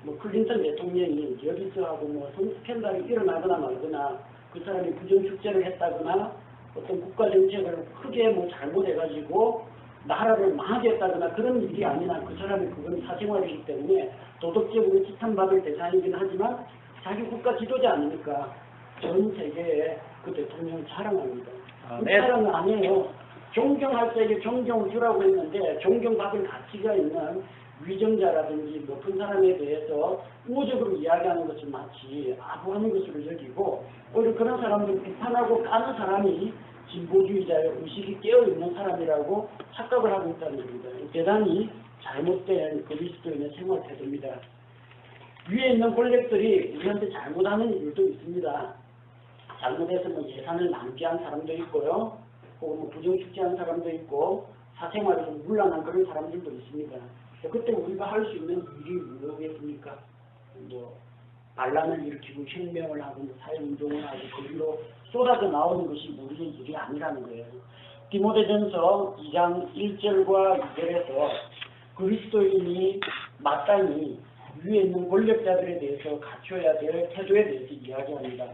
뭐 클린턴 대통령이 여기서 하고 뭐 스캔들이 일어나거나 말거나 그 사람이 부정축제를 했다거나 어떤 국가 정책을 크게 뭐 잘못해가지고 나라를 망하게 했다거나 그런 일이 아니라 그 사람이 그건 사생활이기 때문에 도덕적으로 지탄받을 대상이긴 하지만 자기 국가 지도자 아닙니까? 전 세계에 그 대통령을 자랑합니다. 자랑은 아니에요. 존경할 때에게 존경을 주라고 했는데 존경받을 가치가 있는 위정자라든지 높은 사람에 대해서 우호적으로 이야기하는 것을 마치 아부하는 것으로 여기고 오히려 그런 사람들 비판하고 까는 사람이 진보주의자의 의식이 깨어있는 사람이라고 착각을 하고 있다는 겁니다. 대단히 잘못된 그리스도인의 생활 태도입니다. 위에 있는 권력들이 우리한테 잘못하는 일도 있습니다. 잘못해서 뭐 예산을 낭비한 사람도 있고요. 혹은 뭐 부정축제한 사람도 있고 사생활에 좀 문란한 그런 사람들도 있습니다. 그때 우리가 할 수 있는 일이 무엇이겠습니까? 뭐 반란을 일으키고 혁명을 하고 사회운동을 하고 거기로 쏟아져 나오는 것이 우리의 일이 아니라는 거예요. 디모데전서 2장 1절과 2절에서 그리스도인이 마땅히 위에 있는 권력자들에 대해서 갖춰야 될 태도에 대해서 이야기합니다.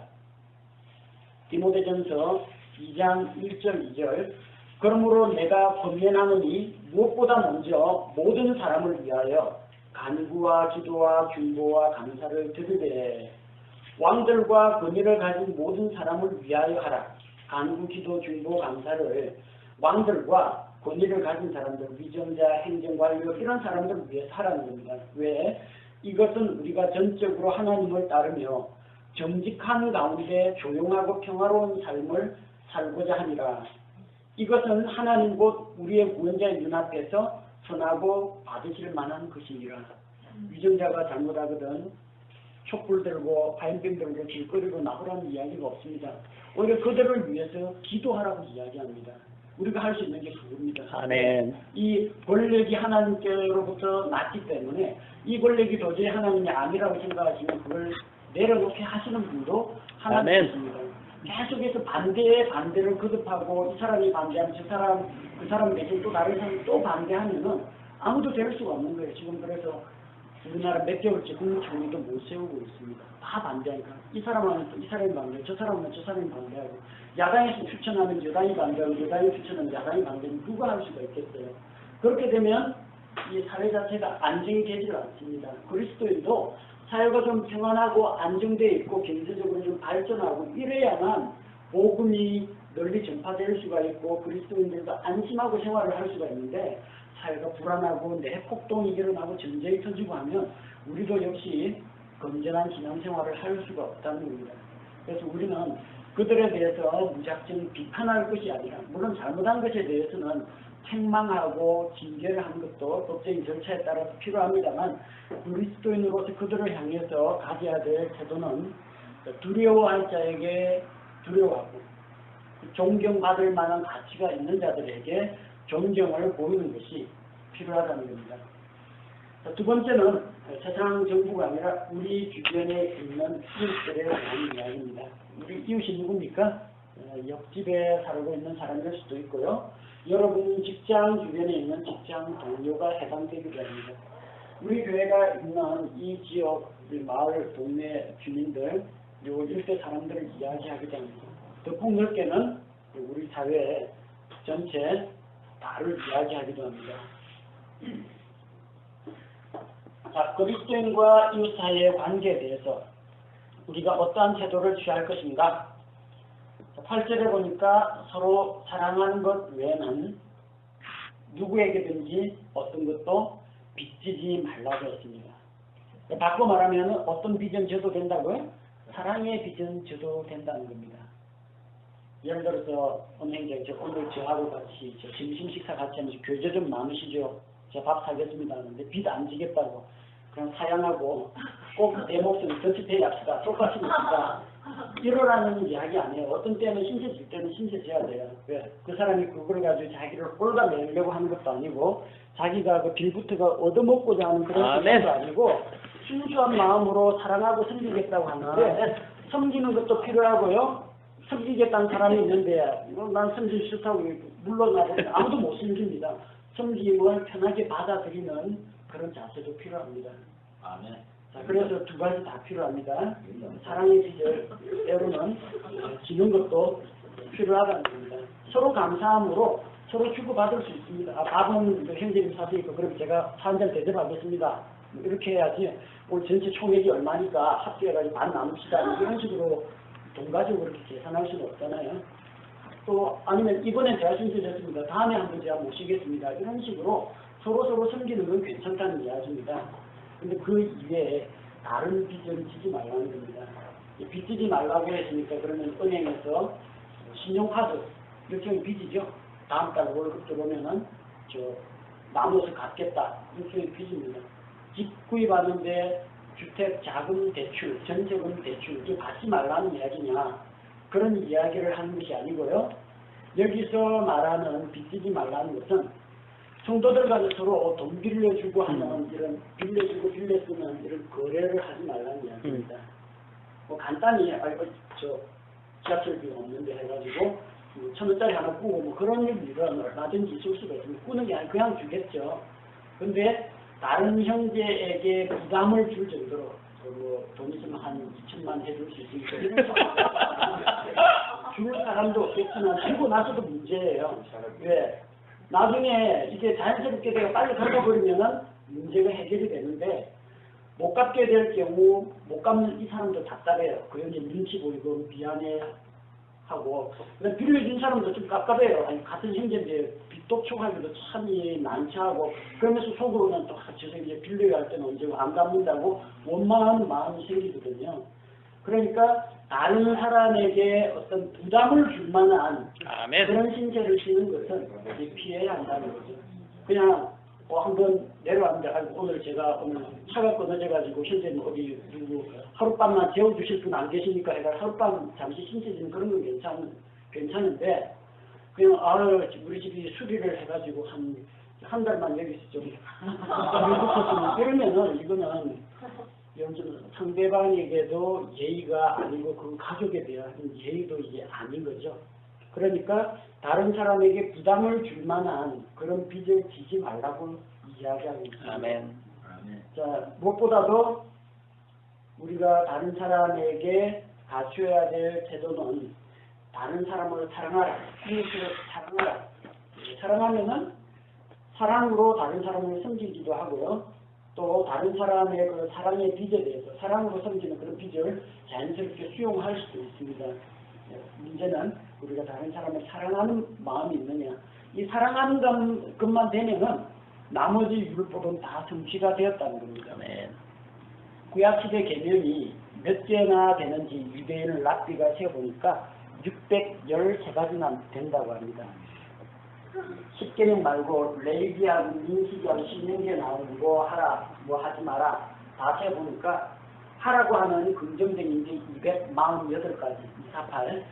디모데전서 2장 1절 2절 그러므로 내가 권면하노니 무엇보다 먼저 모든 사람을 위하여 간구와 기도와 중보와 감사를 드리되 왕들과 권위를 가진 모든 사람을 위하여 하라. 간구, 기도, 중보, 감사를 왕들과 권위를 가진 사람들, 위정자, 행정관료 이런 사람들을 위해서 하라는 겁니다. 왜? 이것은 우리가 전적으로 하나님을 따르며 정직한 가운데 조용하고 평화로운 삶을 살고자 하니라. 이것은 하나님 곧 우리의 구원자의 눈앞에서 선하고 받으실 만한 것이니라. 위정자가 잘못하거든 촛불 들고 화염병 들고 길거리로 나오라는 이야기가 없습니다. 오히려 그들을 위해서 기도하라고 이야기합니다. 우리가 할 수 있는 게 그겁니다. 아멘. 이 권력이 하나님께로부터 났기 때문에 이 권력이 도저히 하나님이 아니라고 생각하시면 그걸 내려놓게 하시는 분도 하나님이십니다. 계속해서 반대에 반대를 거듭하고 이 사람이 반대하면 그 사람 대신 또 다른 사람이 또 반대하면은 아무도 될 수가 없는 거예요. 지금 그래서 우리나라 몇 개월째 국무총리도 못 세우고 있습니다. 다 반대하니까 이 사람은 또 이 사람이 반대하고 저 사람은 저 사람이 반대하고 야당에서 추천하면 여당이 반대하고 여당이 추천하면 야당이 반대하면 누가 할 수가 있겠어요. 그렇게 되면 이 사회 자체가 안정되지 않습니다. 그리스도인도 사회가 좀 평안하고 안정되어 있고 경제적으로 좀 발전하고 이래야만 복음이 널리 전파될 수가 있고 그리스도인들도 안심하고 생활을 할 수가 있는데 사회가 불안하고 내폭동이 일어나고 전쟁이 터지고 하면 우리도 역시 건전한 신앙생활을 할 수가 없다는 겁니다. 그래서 우리는 그들에 대해서 무작정 비판할 것이 아니라 물론 잘못한 것에 대해서는 책망하고 징계를 하는 것도 법적인 절차에 따라서 필요합니다만 그리스도인으로서 그들을 향해서 가져야 될 태도는 두려워할 자에게 두려워하고 존경받을 만한 가치가 있는 자들에게 존경을 보이는 것이 필요하다는 겁니다. 두 번째는 세상 정부가 아니라 우리 주변에 있는 이웃들에 대한 이야기입니다. 우리 이웃이 누굽니까? 옆집에 살고 있는 사람일 수도 있고요. 여러분 직장 주변에 있는 직장 동료가 해당되기도 합니다. 우리 교회가 있는 이 지역, 이 마을, 동네 주민들, 요 일대 사람들을 이야기하기도 합니다. 더 폭넓게는 우리 사회 전체 다를 이야기하기도 합니다. 자, 그리스도인과 이웃 사이의 관계에 대해서 우리가 어떠한 태도를 취할 것인가? 8절에 보니까 서로 사랑하는 것 외에는 누구에게든지 어떤 것도 빚지지 말라고 했습니다. 바꿔 말하면 어떤 빚은 져도 된다고요? 사랑의 빚은 져도 된다는 겁니다. 예를 들어서 은행장 오늘 저하고 같이 점심 식사 같이 하면서 교제 좀 나누시죠. 제가 밥 사겠습니다 하는데 빚 안 지겠다고 그냥 사양하고 꼭 내 목숨 더치페이 합시다. 똑같이 냅시다. 이러라는 이야기 아니에요. 어떤 때는 신세 질 때는 신세 져야 돼요. 왜? 그 사람이 그걸 가지고 자기를 홀가매려고 하는 것도 아니고 자기가 그 빌부터가 얻어먹고자 하는 그런 것도 아니고 순수한 마음으로 사랑하고 섬기겠다고 하는데 섬기는 것도 필요하고요. 섬기겠다는 사람이 있는데 난 섬기기 싫다고 물러나고 아무도 못 섬깁니다. 섬김을 편하게 받아들이는 그런 자세도 필요합니다. 아멘. 자, 그래서 두 가지 다 필요합니다. 사랑의 빚을 때로는 지는 것도 필요하다는 겁니다. 서로 감사함으로 서로 주고받을 수 있습니다. 밥은 형제님 사드리고 그럼 제가 한 잔 대접하겠습니다. 이렇게 해야지 오늘 전체 총액이 얼마니까 합계해가지고 반 나눕시다. 이런 식으로 돈 가지고 그렇게 계산할 수는 없잖아요. 또 아니면 이번엔 제가 신세졌습니다. 다음에 한번 제가 모시겠습니다. 이런 식으로 서로 섬기는 건 괜찮다는 이야기입니다. 근데 그 이외에 다른 빚을 지지 말라는 겁니다. 빚 지지 말라고 했으니까 그러면 은행에서 신용카드 이렇게 하면 빚이죠. 다음 달 월급 들어오면은 나눠서 갚겠다. 이렇게 하면 빚입니다. 집 구입하는데 주택 자금 대출, 전세금 대출 이거 받지 말라는 이야기냐 그런 이야기를 하는 것이 아니고요. 여기서 말하는 빚 지지 말라는 것은 성도들 간에 서로 돈 빌려주고 하는 이런 빌려주고 빌려쓰는 이런 거래를 하지 말라는 이야기입니다. 뭐 간단히 지하철 비용 없는데 해가지고 1,000원짜리 하나 꾸고 뭐 그런 일은 얼마든지 있을 수가 있습니다. 꾸는 게 아니라 그냥 주겠죠. 근데 다른 형제에게 부담을 줄 정도로 돈 있으면 한 2천만 해줄 수 있으니까 줄 사람도 없겠지만 주고 나서도 문제예요. 왜? 나중에 이게 자연스럽게 내가 빨리 갚아버리면은 문제가 해결이 되는데 못 갚게 될 경우 못 갚는 이 사람도 답답해요. 그 형제 눈치 보이고 미안해하고 빌려준 사람도 좀 깝깝해요. 아니 같은 형제인데 빚도 초하기도 참이 난처하고 그러면서 속으로는 또 저 새끼 빌려야 할 때는 언제 안 갚는다고 원망하는 마음이 생기거든요. 그러니까 다른 사람에게 어떤 부담을 줄 만한 아멘. 그런 신체를 씌는 것은 이제 피해야 한다는 거죠. 그냥 한번 내려왔는데 오늘 제가 오늘 차가 끊어져가지고 선생님 어디 누구 하룻밤만 재워주실 분 안 계시니까 내가 하룻밤 잠시 신체 좀 그런 건 괜찮은데 그냥 우리 집이 수리를 해가지고 한 달만 여기서 좀 붙었으면 그러면은 이거는 좀 상대방에게도 예의가 아니고 그 가족에 대한 예의도 이게 아닌 거죠. 그러니까 다른 사람에게 부담을 줄 만한 그런 빚을 지지 말라고 이야기하고 있습니다. 아멘. 자, 무엇보다도 우리가 다른 사람에게 갖춰야 될 태도는 다른 사람을 사랑하라, 이웃을 사랑하라. 사랑하면은 사랑으로 다른 사람을 섬기기도 하고요. 또 다른 사람의 그 사랑의 빚에 대해서 사랑으로 섬기는 그런 빚을 자연스럽게 수용할 수도 있습니다. 문제는 우리가 다른 사람을 사랑하는 마음이 있느냐. 이 사랑하는 것만 되면은 나머지 율법은 다 성취가 되었다는 겁니다. 아멘. 구약시대 계명이 몇 개나 되는지 유대인을 랍비가 세어보니까 613가지나 된다고 합니다. 10계명 말고 레위기하고 민수기하고 신명기에 나오는 거 하라, 뭐 하지 마라 다 세어보니까 하라고 하는 긍정적인 게 248가지, 248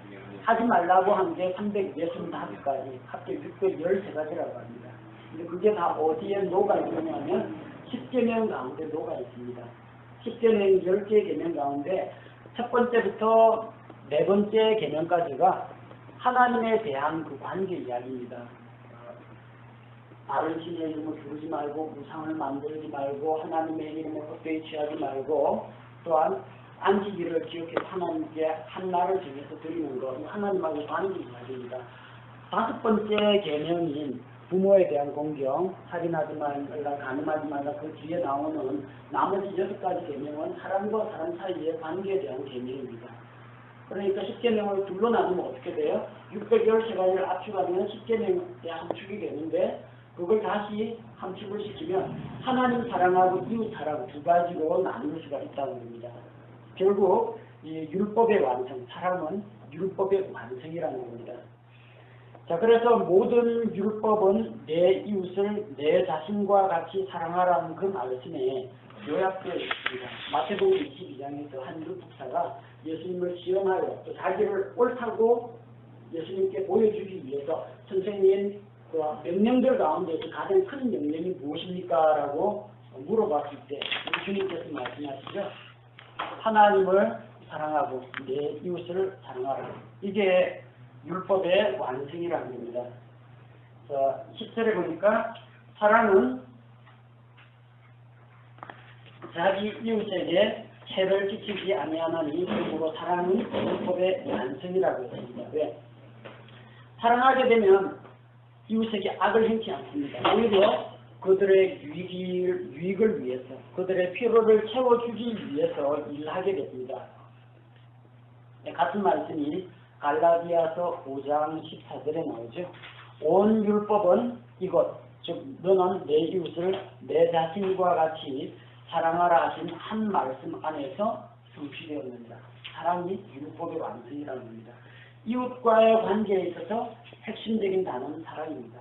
하지 말라고 한 게 365가지, 합계 613가지라고 합니다. 근데 그게 다 어디에 녹아 있느냐면 10계명 가운데 녹아 있습니다. 10계명 10개 계명 가운데 첫 번째부터 네 번째 계명까지가 하나님에 대한 그 관계 이야기입니다. 다른 신의 이름을 부르지 말고 우상을 만들지 말고 하나님의 이름을 헛되이 취하지 말고 또한 안식일을 기억해서 하나님께 한 날을 정해서 드리는 것, 하나님하고 관계 이야기입니다. 다섯 번째 계명인 부모에 대한 공경, 살인하지 말라, 간음하지 말라, 그 뒤에 나오는 나머지 6가지 계명은 사람과 사람 사이의 관계에 대한 계명입니다. 그러니까 10계명을 둘로 나누면 어떻게 돼요? 613가지를 압축하면 10계명의 함축이 되는데 그걸 다시 함축을 시키면 하나님 사랑하고 이웃 사랑 두 가지로 나눌 수가 있다는 겁니다. 결국 이 율법의 완성, 사랑은 율법의 완성이라는 겁니다. 자, 그래서 모든 율법은 내 이웃을 내 자신과 같이 사랑하라는 그 말씀에 요약되어 있습니다. 마태복음 22장에서 한 율법사가 예수님을 시험하여 또 자기를 옳다고 예수님께 보여주기 위해서 선생님 그 명령들 가운데서 가장 큰 명령이 무엇입니까? 라고 물어봤을 때 우리 주님께서 말씀하시죠. 하나님을 사랑하고 내 이웃을 사랑하라. 이게 율법의 완성이라는 겁니다. 자, 10절에 보니까 사랑은 자기 이웃에게 해를 끼치지 아니하나니 그러므로 사랑은 율법의 완성이라고 했습니다. 왜? 사랑하게 되면 이웃에게 악을 행치 않습니다. 오히려 그들의 유익을 위해서 그들의 필요를 채워주기 위해서 일하게 됩니다. 같은 말씀이 갈라디아서 5장 14절에 나오죠. 온 율법은 이것, 즉 너는 내 이웃을 내 자신과 같이 사랑하라 하신 한 말씀 안에서 성취되었느니라. 사랑이 율법의 완성이라는 겁니다. 이웃과의 관계에 있어서 핵심적인 단어는 사랑입니다.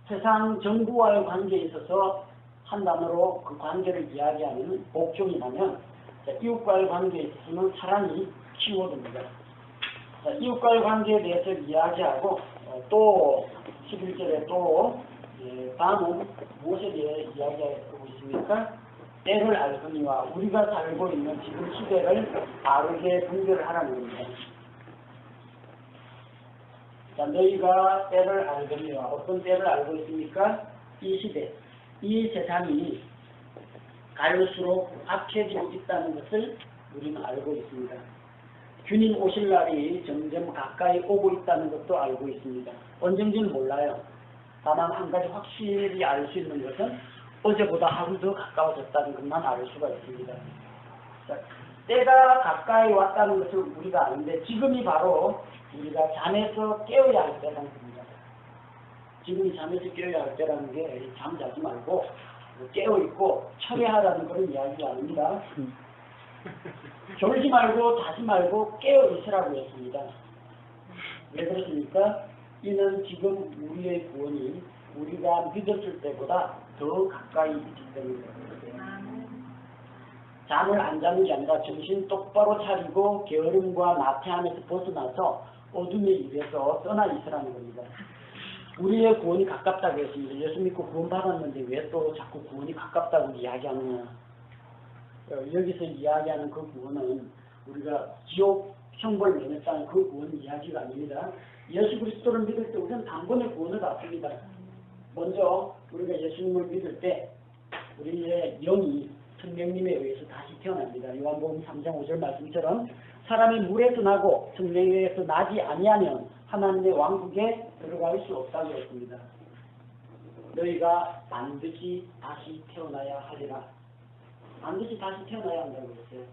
세상 정부와의 관계에 있어서 한 단어로 그 관계를 이야기하면 복종이라면 이웃과의 관계에 있어서는 사랑이 키워드입니다. 이웃과의 관계에 대해서 이야기하고 또 11절에 또 다음은 무엇에 대해 이야기하고 있습니까? 때를 알거니와 우리가 살고 있는 지금 시대를 바르게 분별을 하라는 겁니다. 자, 너희가 때를 알거니와 어떤 때를 알고 있습니까? 이 시대, 이 세상이 갈수록 악해지고 있다는 것을 우리는 알고 있습니다. 주님 오실 날이 점점 가까이 오고 있다는 것도 알고 있습니다. 언젠지는 몰라요. 다만 한 가지 확실히 알 수 있는 것은 어제보다 하루 더 가까워졌다는 것만 알 수가 있습니다. 자, 때가 가까이 왔다는 것을 우리가 아는데 지금이 바로 우리가 잠에서 깨어야 할 때라는 겁니다. 지금이 잠에서 깨어야 할 때라는 게 잠자지 말고 깨어있고 철회하라는 그런 이야기가 아닙니다. 졸지 말고 자지 말고 깨어 있으라고 했습니다. 왜 그렇습니까? 이는 지금 우리의 구원이 우리가 믿었을 때보다 더 가까이 있기 때문입니다. 잠을 안 자는 게 아니라 정신 똑바로 차리고 게으름과 나태함에서 벗어나서 어둠의 입에서 떠나 있으라는 겁니다. 우리의 구원이 가깝다고 했습니다. 예수 믿고 구원 받았는데 왜 또 자꾸 구원이 가깝다고 이야기하느냐. 여기서 이야기하는 그 구원은 우리가 지옥 형벌 면했다는 그 구원 이야기가 아닙니다. 예수 그리스도를 믿을 때 우리는 단번에 구원을 받습니다. 먼저 우리가 예수님을 믿을 때 우리의 영이 성령님에 의해서 다시 태어납니다. 요한복음 3장 5절 말씀처럼 사람이 물에서 나고 성령에서 나지 아니하면 하나님의 왕국에 들어갈 수 없다고 했습니다. 너희가 반드시 다시 태어나야 하리라. 반드시 다시 태어나야 한다고 했어요.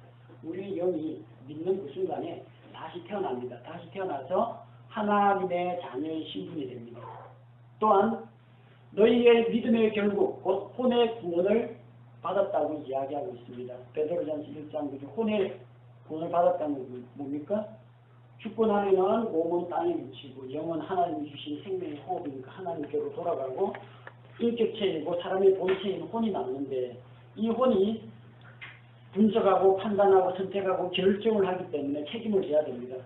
우리 영이 믿는 그 순간에 다시 태어납니다. 다시 태어나서 하나님의 자녀의 신분이 됩니다. 또한 너희의 믿음의 결국 곧 혼의 구원을 받았다고 이야기하고 있습니다. 베드로전서 1장 9절 혼의 구원을 받았다는 건 뭡니까? 죽고 나면은 몸은 땅에 묻히고 영은 하나님이 주신 생명의 호흡이니까 하나님께로 돌아가고 인격체이고 사람의 본체인 혼이 남는데 이 혼이 분석하고 판단하고 선택하고 결정을 하기 때문에 책임을 져야 됩니다.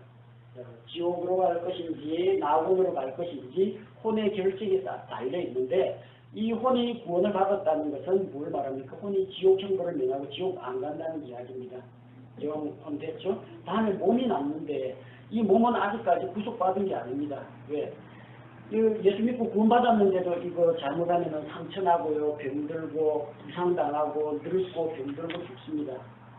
지옥으로 갈 것인지 낙원으로 갈 것인지 혼의 결정에 달려 있는데 이 혼이 구원을 받았다는 것은 뭘 말합니까? 혼이 지옥 형벌을 면하고 지옥 안 간다는 이야기입니다. 영혼 됐죠? 다음에 몸이 남는데 이 몸은 아직까지 구속받은 게 아닙니다. 왜? 예수 믿고 구원받았는데도 이거 잘못하면 상처나고요, 병들고, 부상당하고, 늙고, 병들고 죽습니다.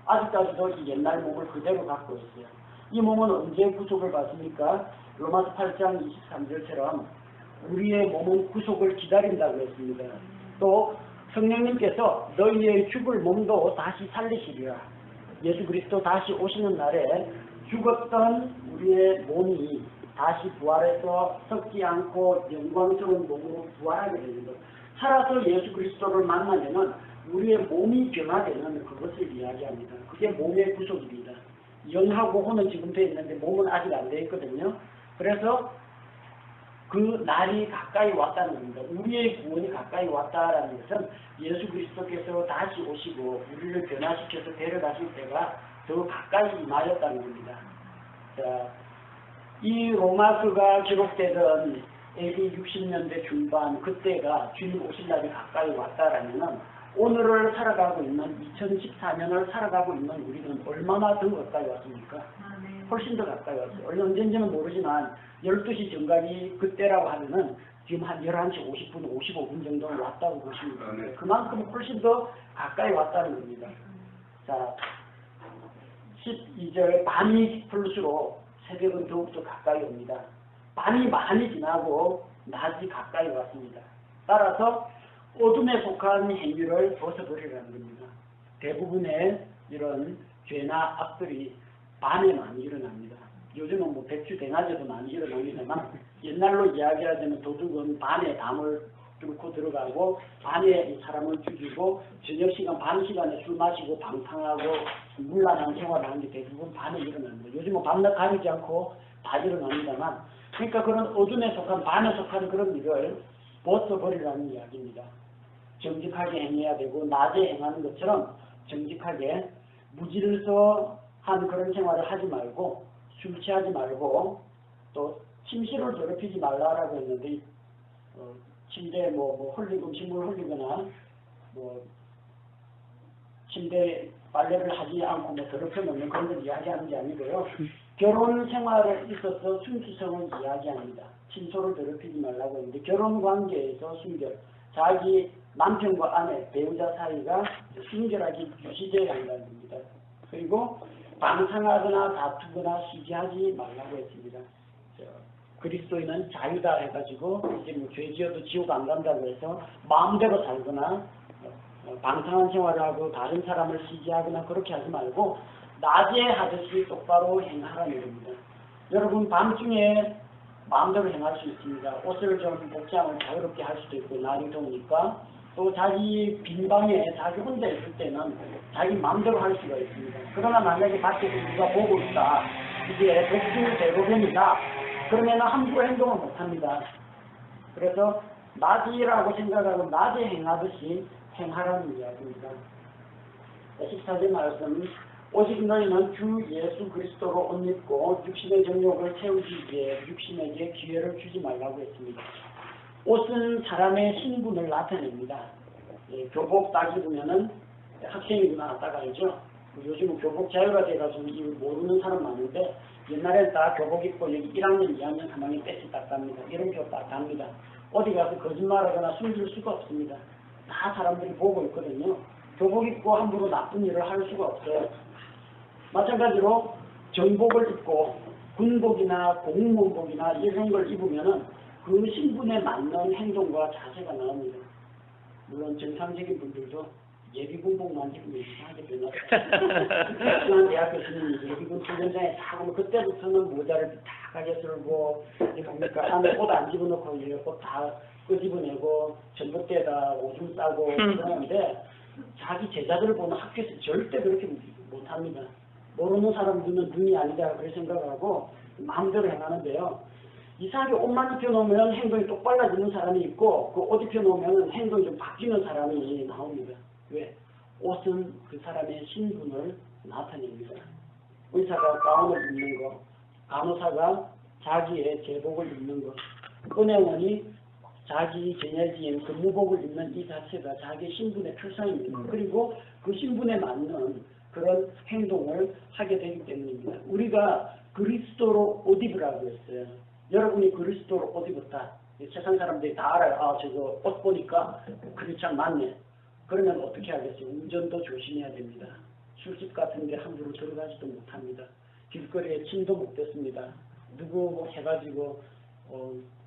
아직까지도 이 옛날 몸을 그대로 갖고 있어요. 이 몸은 언제 구속을 받습니까? 로마서 8장 23절처럼 우리의 몸은 구속을 기다린다고 했습니다. 또 성령님께서 너희의 죽을 몸도 다시 살리시리라. 예수 그리스도 다시 오시는 날에 죽었던 우리의 몸이 다시 부활해서 썩지 않고 영광스러운 몸으로 부활하게 됩니다. 살아서 예수 그리스도를 만나면은 우리의 몸이 변화되는 그것을 이야기합니다. 그게 몸의 구속입니다. 영하고 혼은 지금 되어 있는데 몸은 아직 안 되어 있거든요. 그래서 그 날이 가까이 왔다는 겁니다. 우리의 구원이 가까이 왔다라는 것은 예수 그리스도께서 다시 오시고 우리를 변화시켜서 데려가실 때가 더 가까이 임하였다는 겁니다. 자, 이 로마서가 기록되던 AD 60년대 중반 그때가 주님 오실 날이 가까이 왔다라면 오늘을 살아가고 있는 2014년을 살아가고 있는 우리는 얼마나 더 가까이 왔습니까? 훨씬 더 가까이 왔어요. 언젠지는 모르지만 12시 정각이 그때라고 하면은 지금 한 11시 50분, 55분 정도는 왔다고 보시면 됩니다. 그만큼 훨씬 더 가까이 왔다는 겁니다. 자, 12절 밤이 풀수록 새벽은 더욱더 가까이 옵니다. 밤이 많이 지나고 낮이 가까이 왔습니다. 따라서 어둠에 속한 행위를 벗어버리라는 겁니다. 대부분의 이런 죄나 악들이 밤에 많이 일어납니다. 요즘은 뭐 백주 대낮에도 많이 일어납니다만 옛날로 이야기하자면 도둑은 밤에 담을 뚫고 들어가고 밤에 사람을 죽이고 저녁 시간 밤 시간에 술 마시고 방탕하고 물란한 생활을 하는 게 대부분 밤에 일어납니다. 요즘은 밤낮 가리지 않고 다 일어납니다만 그러니까 그런 어둠에 속한 밤에 속한 그런 일을 벗어버리라는 이야기입니다. 정직하게 행해야 되고 낮에 행하는 것처럼 정직하게 무질서한 그런 생활을 하지 말고 술 취하지 말고 또 침실을 더럽히지 말라라고 했는데 침대에 뭐 흘리고 음식물 흘리거나 뭐 침대 빨래를 하지 않고 뭐 더럽혀 놓는 그런 걸 이야기하는 게 아니고요. 결혼 생활에 있어서 순수성을 이야기합니다. 친소를 더럽히지 말라고 했는데 결혼 관계에서 순결, 자기 남편과 아내, 배우자 사이가 순결하게 유지되어야 한다는 겁니다. 그리고 방탕하거나 다투거나 시기하지 말라고 했습니다. 그리스도인은 자유다 해가지고 이제 뭐 죄 지어도 지옥 안 간다고 해서 마음대로 살거나 방탕한 생활을 하고 다른 사람을 시기하거나 그렇게 하지 말고 낮에 하듯이 똑바로 행하라는 겁니다. 여러분 밤중에 마음대로 행할 수 있습니다. 옷을 좀 복장을 자유롭게 할 수도 있고 날이 더우니까 또 자기 빈방에 자기 혼자 있을 때는 자기 마음대로 할 수가 있습니다. 그러나 만약에 밖에서 누가 보고 있다, 이게 독주 대로변이다, 그러면 함부로 행동을 못합니다. 그래서 낮이라고 생각하고 낮에 행하듯이 행하라는 이야기입니다. 14절 말씀, 오직 너희는 주 예수 그리스도로 옷 입고 육신의 정욕을 채우기 위해 육신에게 기회를 주지 말라고 했습니다. 옷은 사람의 신분을 나타냅니다. 교복 딱 입으면은 학생이구나 딱 알죠. 요즘은 교복 자유가 돼가지고 이걸 모르는 사람 많은데 옛날엔 딱 교복 입고 여기 1학년, 2학년, 3학년 배지 딱 답니다. 이름표 딱 답니다. 어디 가서 거짓말하거나 숨길 수가 없습니다. 다 사람들이 보고 있거든요. 교복 입고 함부로 나쁜 일을 할 수가 없어요. 마찬가지로 정복을 입고 군복이나 공무원복이나 이런 걸 입으면은 그 신분에 맞는 행동과 자세가 나옵니다. 물론 정상적인 분들도 예비군복만 입으면 이상하게 변하죠. 중앙 대학교 스님이 예비군 훈련장에 딱 오면 그때부터는 모자를 탁하게 쓸고 뭡니까 안에 옷 안 집어넣고 옷 다 끄집어내고 전봇대에다 오줌 싸고 그러는데 자기 제자들을 보면 학교에서 절대 그렇게 못합니다. 모르는 사람 눈이 아니다 그렇게 생각하고 마음대로 행하는데요. 이상하게 옷만 입혀놓으면 행동이 똑발라지는 사람이 있고 그 옷 입혀놓으면 행동이 좀 바뀌는 사람이 나옵니다. 왜? 옷은 그 사람의 신분을 나타냅니다. 의사가 가운을 입는 거, 간호사가 자기의 제복을 입는 것, 은행원이 자기 제냐지인 근무복을 입는 이 자체가 자기의 신분의 표상입니다. 그리고 그 신분에 맞는 그런 행동을 하게 되기 때문입니다. 우리가 그리스도로 옷 입으라고 했어요. 여러분이 그리스도로 옷 입었다. 세상 사람들이 다 알아요. 아, 저거 옷 보니까 크리스찬 맞네. 그러면 어떻게 하겠어요? 운전도 조심해야 됩니다. 술집 같은 데 함부로 들어가지도 못합니다. 길거리에 침도 못 댔습니다. 누구 뭐 해가지고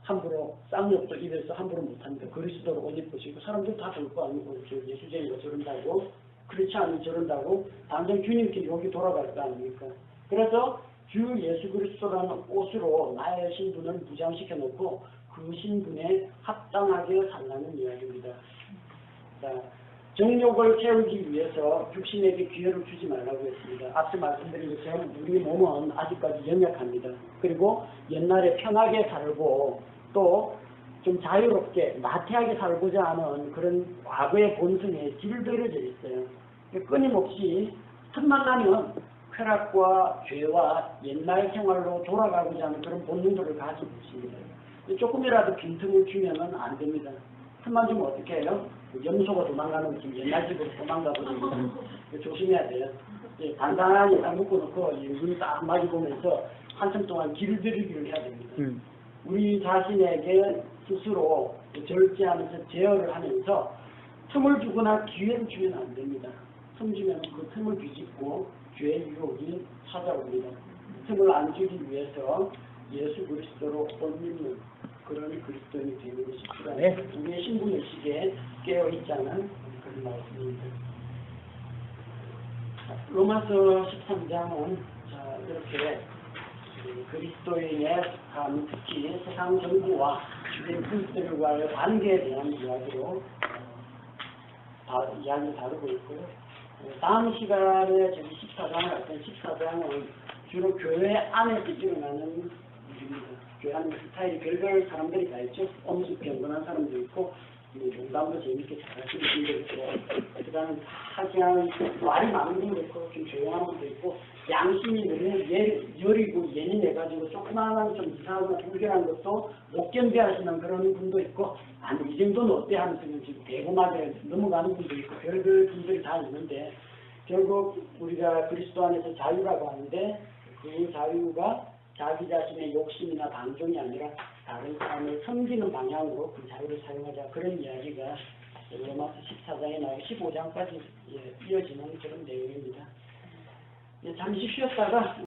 함부로 쌍욕도 입에서 함부로 못합니다. 그리스도로 옷 입으시고 사람들 다 그럴 거 아니고 예수쟁이가 저런다고 크리스찬이 저런다고 당장 주님께 여기 돌아갈 거 아닙니까? 그래서 주 예수 그리스도라는 옷으로 나의 신분을 무장시켜 놓고 그 신분에 합당하게 살라는 이야기입니다. 자, 정욕을 채우기 위해서 육신에게 기회를 주지 말라고 했습니다. 앞서 말씀드린 것처럼 우리 몸은 아직까지 연약합니다. 그리고 옛날에 편하게 살고 또 좀 자유롭게 나태하게 살고자 하는 그런 과거의 본성에 길들여져 있어요. 끊임없이 틈만 나면 쾌락과 죄와 옛날 생활로 돌아가고자 하는 그런 본능들을 가지고 있습니다. 조금이라도 빈틈을 주면은 안 됩니다. 틈만 주면 어떻게 해요? 염소가 도망가는 집 옛날 집으로 도망가거든요. 조심해야 돼요. 간단하게 딱 묶어놓고 눈 딱 마주보면서 한참 동안 길들이기를 해야 됩니다. 우리 자신에게 스스로 절제하면서 제어를 하면서 틈을 주거나 기회를 주면 안 됩니다. 틈 주면 그 틈을 뒤집고 죄의 유혹이 찾아옵니다. 틈을 안 주기 위해서 예수 그리스도로 옷 입는 그런 그리스도인이 되는 것이 필요합니다. 우리의 신분의식에 깨어있지 않은 그런 말씀입니다. 로마서 13장은 이렇게 그리스도인의 특히 세상 정부와 주변 분들과의 관계에 대한 이야기로 이야기를 다루고 있고요. 다음 시간에 저기 14장을 할 때 14장은 주로 교회 안에서 일어나는 일입니다. 교회 안에 스타일이 별별 사람들이 다 있죠. 엄숙 경건한 사람도 있고 농담도 재밌게 잘하시는 분도 있고 그 다음에 다 그냥 말이 많은 분도 있고 좀 조용한 분도 있고 양심이 너무 여리고 예민해가지고 조그마한 좀 이상하거나 불결한 것도 못 견뎌하시는 그런 분도 있고 아니 이 정도는 어때 하면서 지금 대범하게 넘어가는 분도 있고 별별 분들이 다 있는데 결국 우리가 그리스도 안에서 자유라고 하는데 그 자유가 자기 자신의 욕심이나 방종이 아니라 다른 사람을 섬기는 방향으로 그 자유를 사용하자 그런 이야기가 로마서 14장에 나와 15장까지 이어지는 그런 내용입니다. 잠시 쉬었다가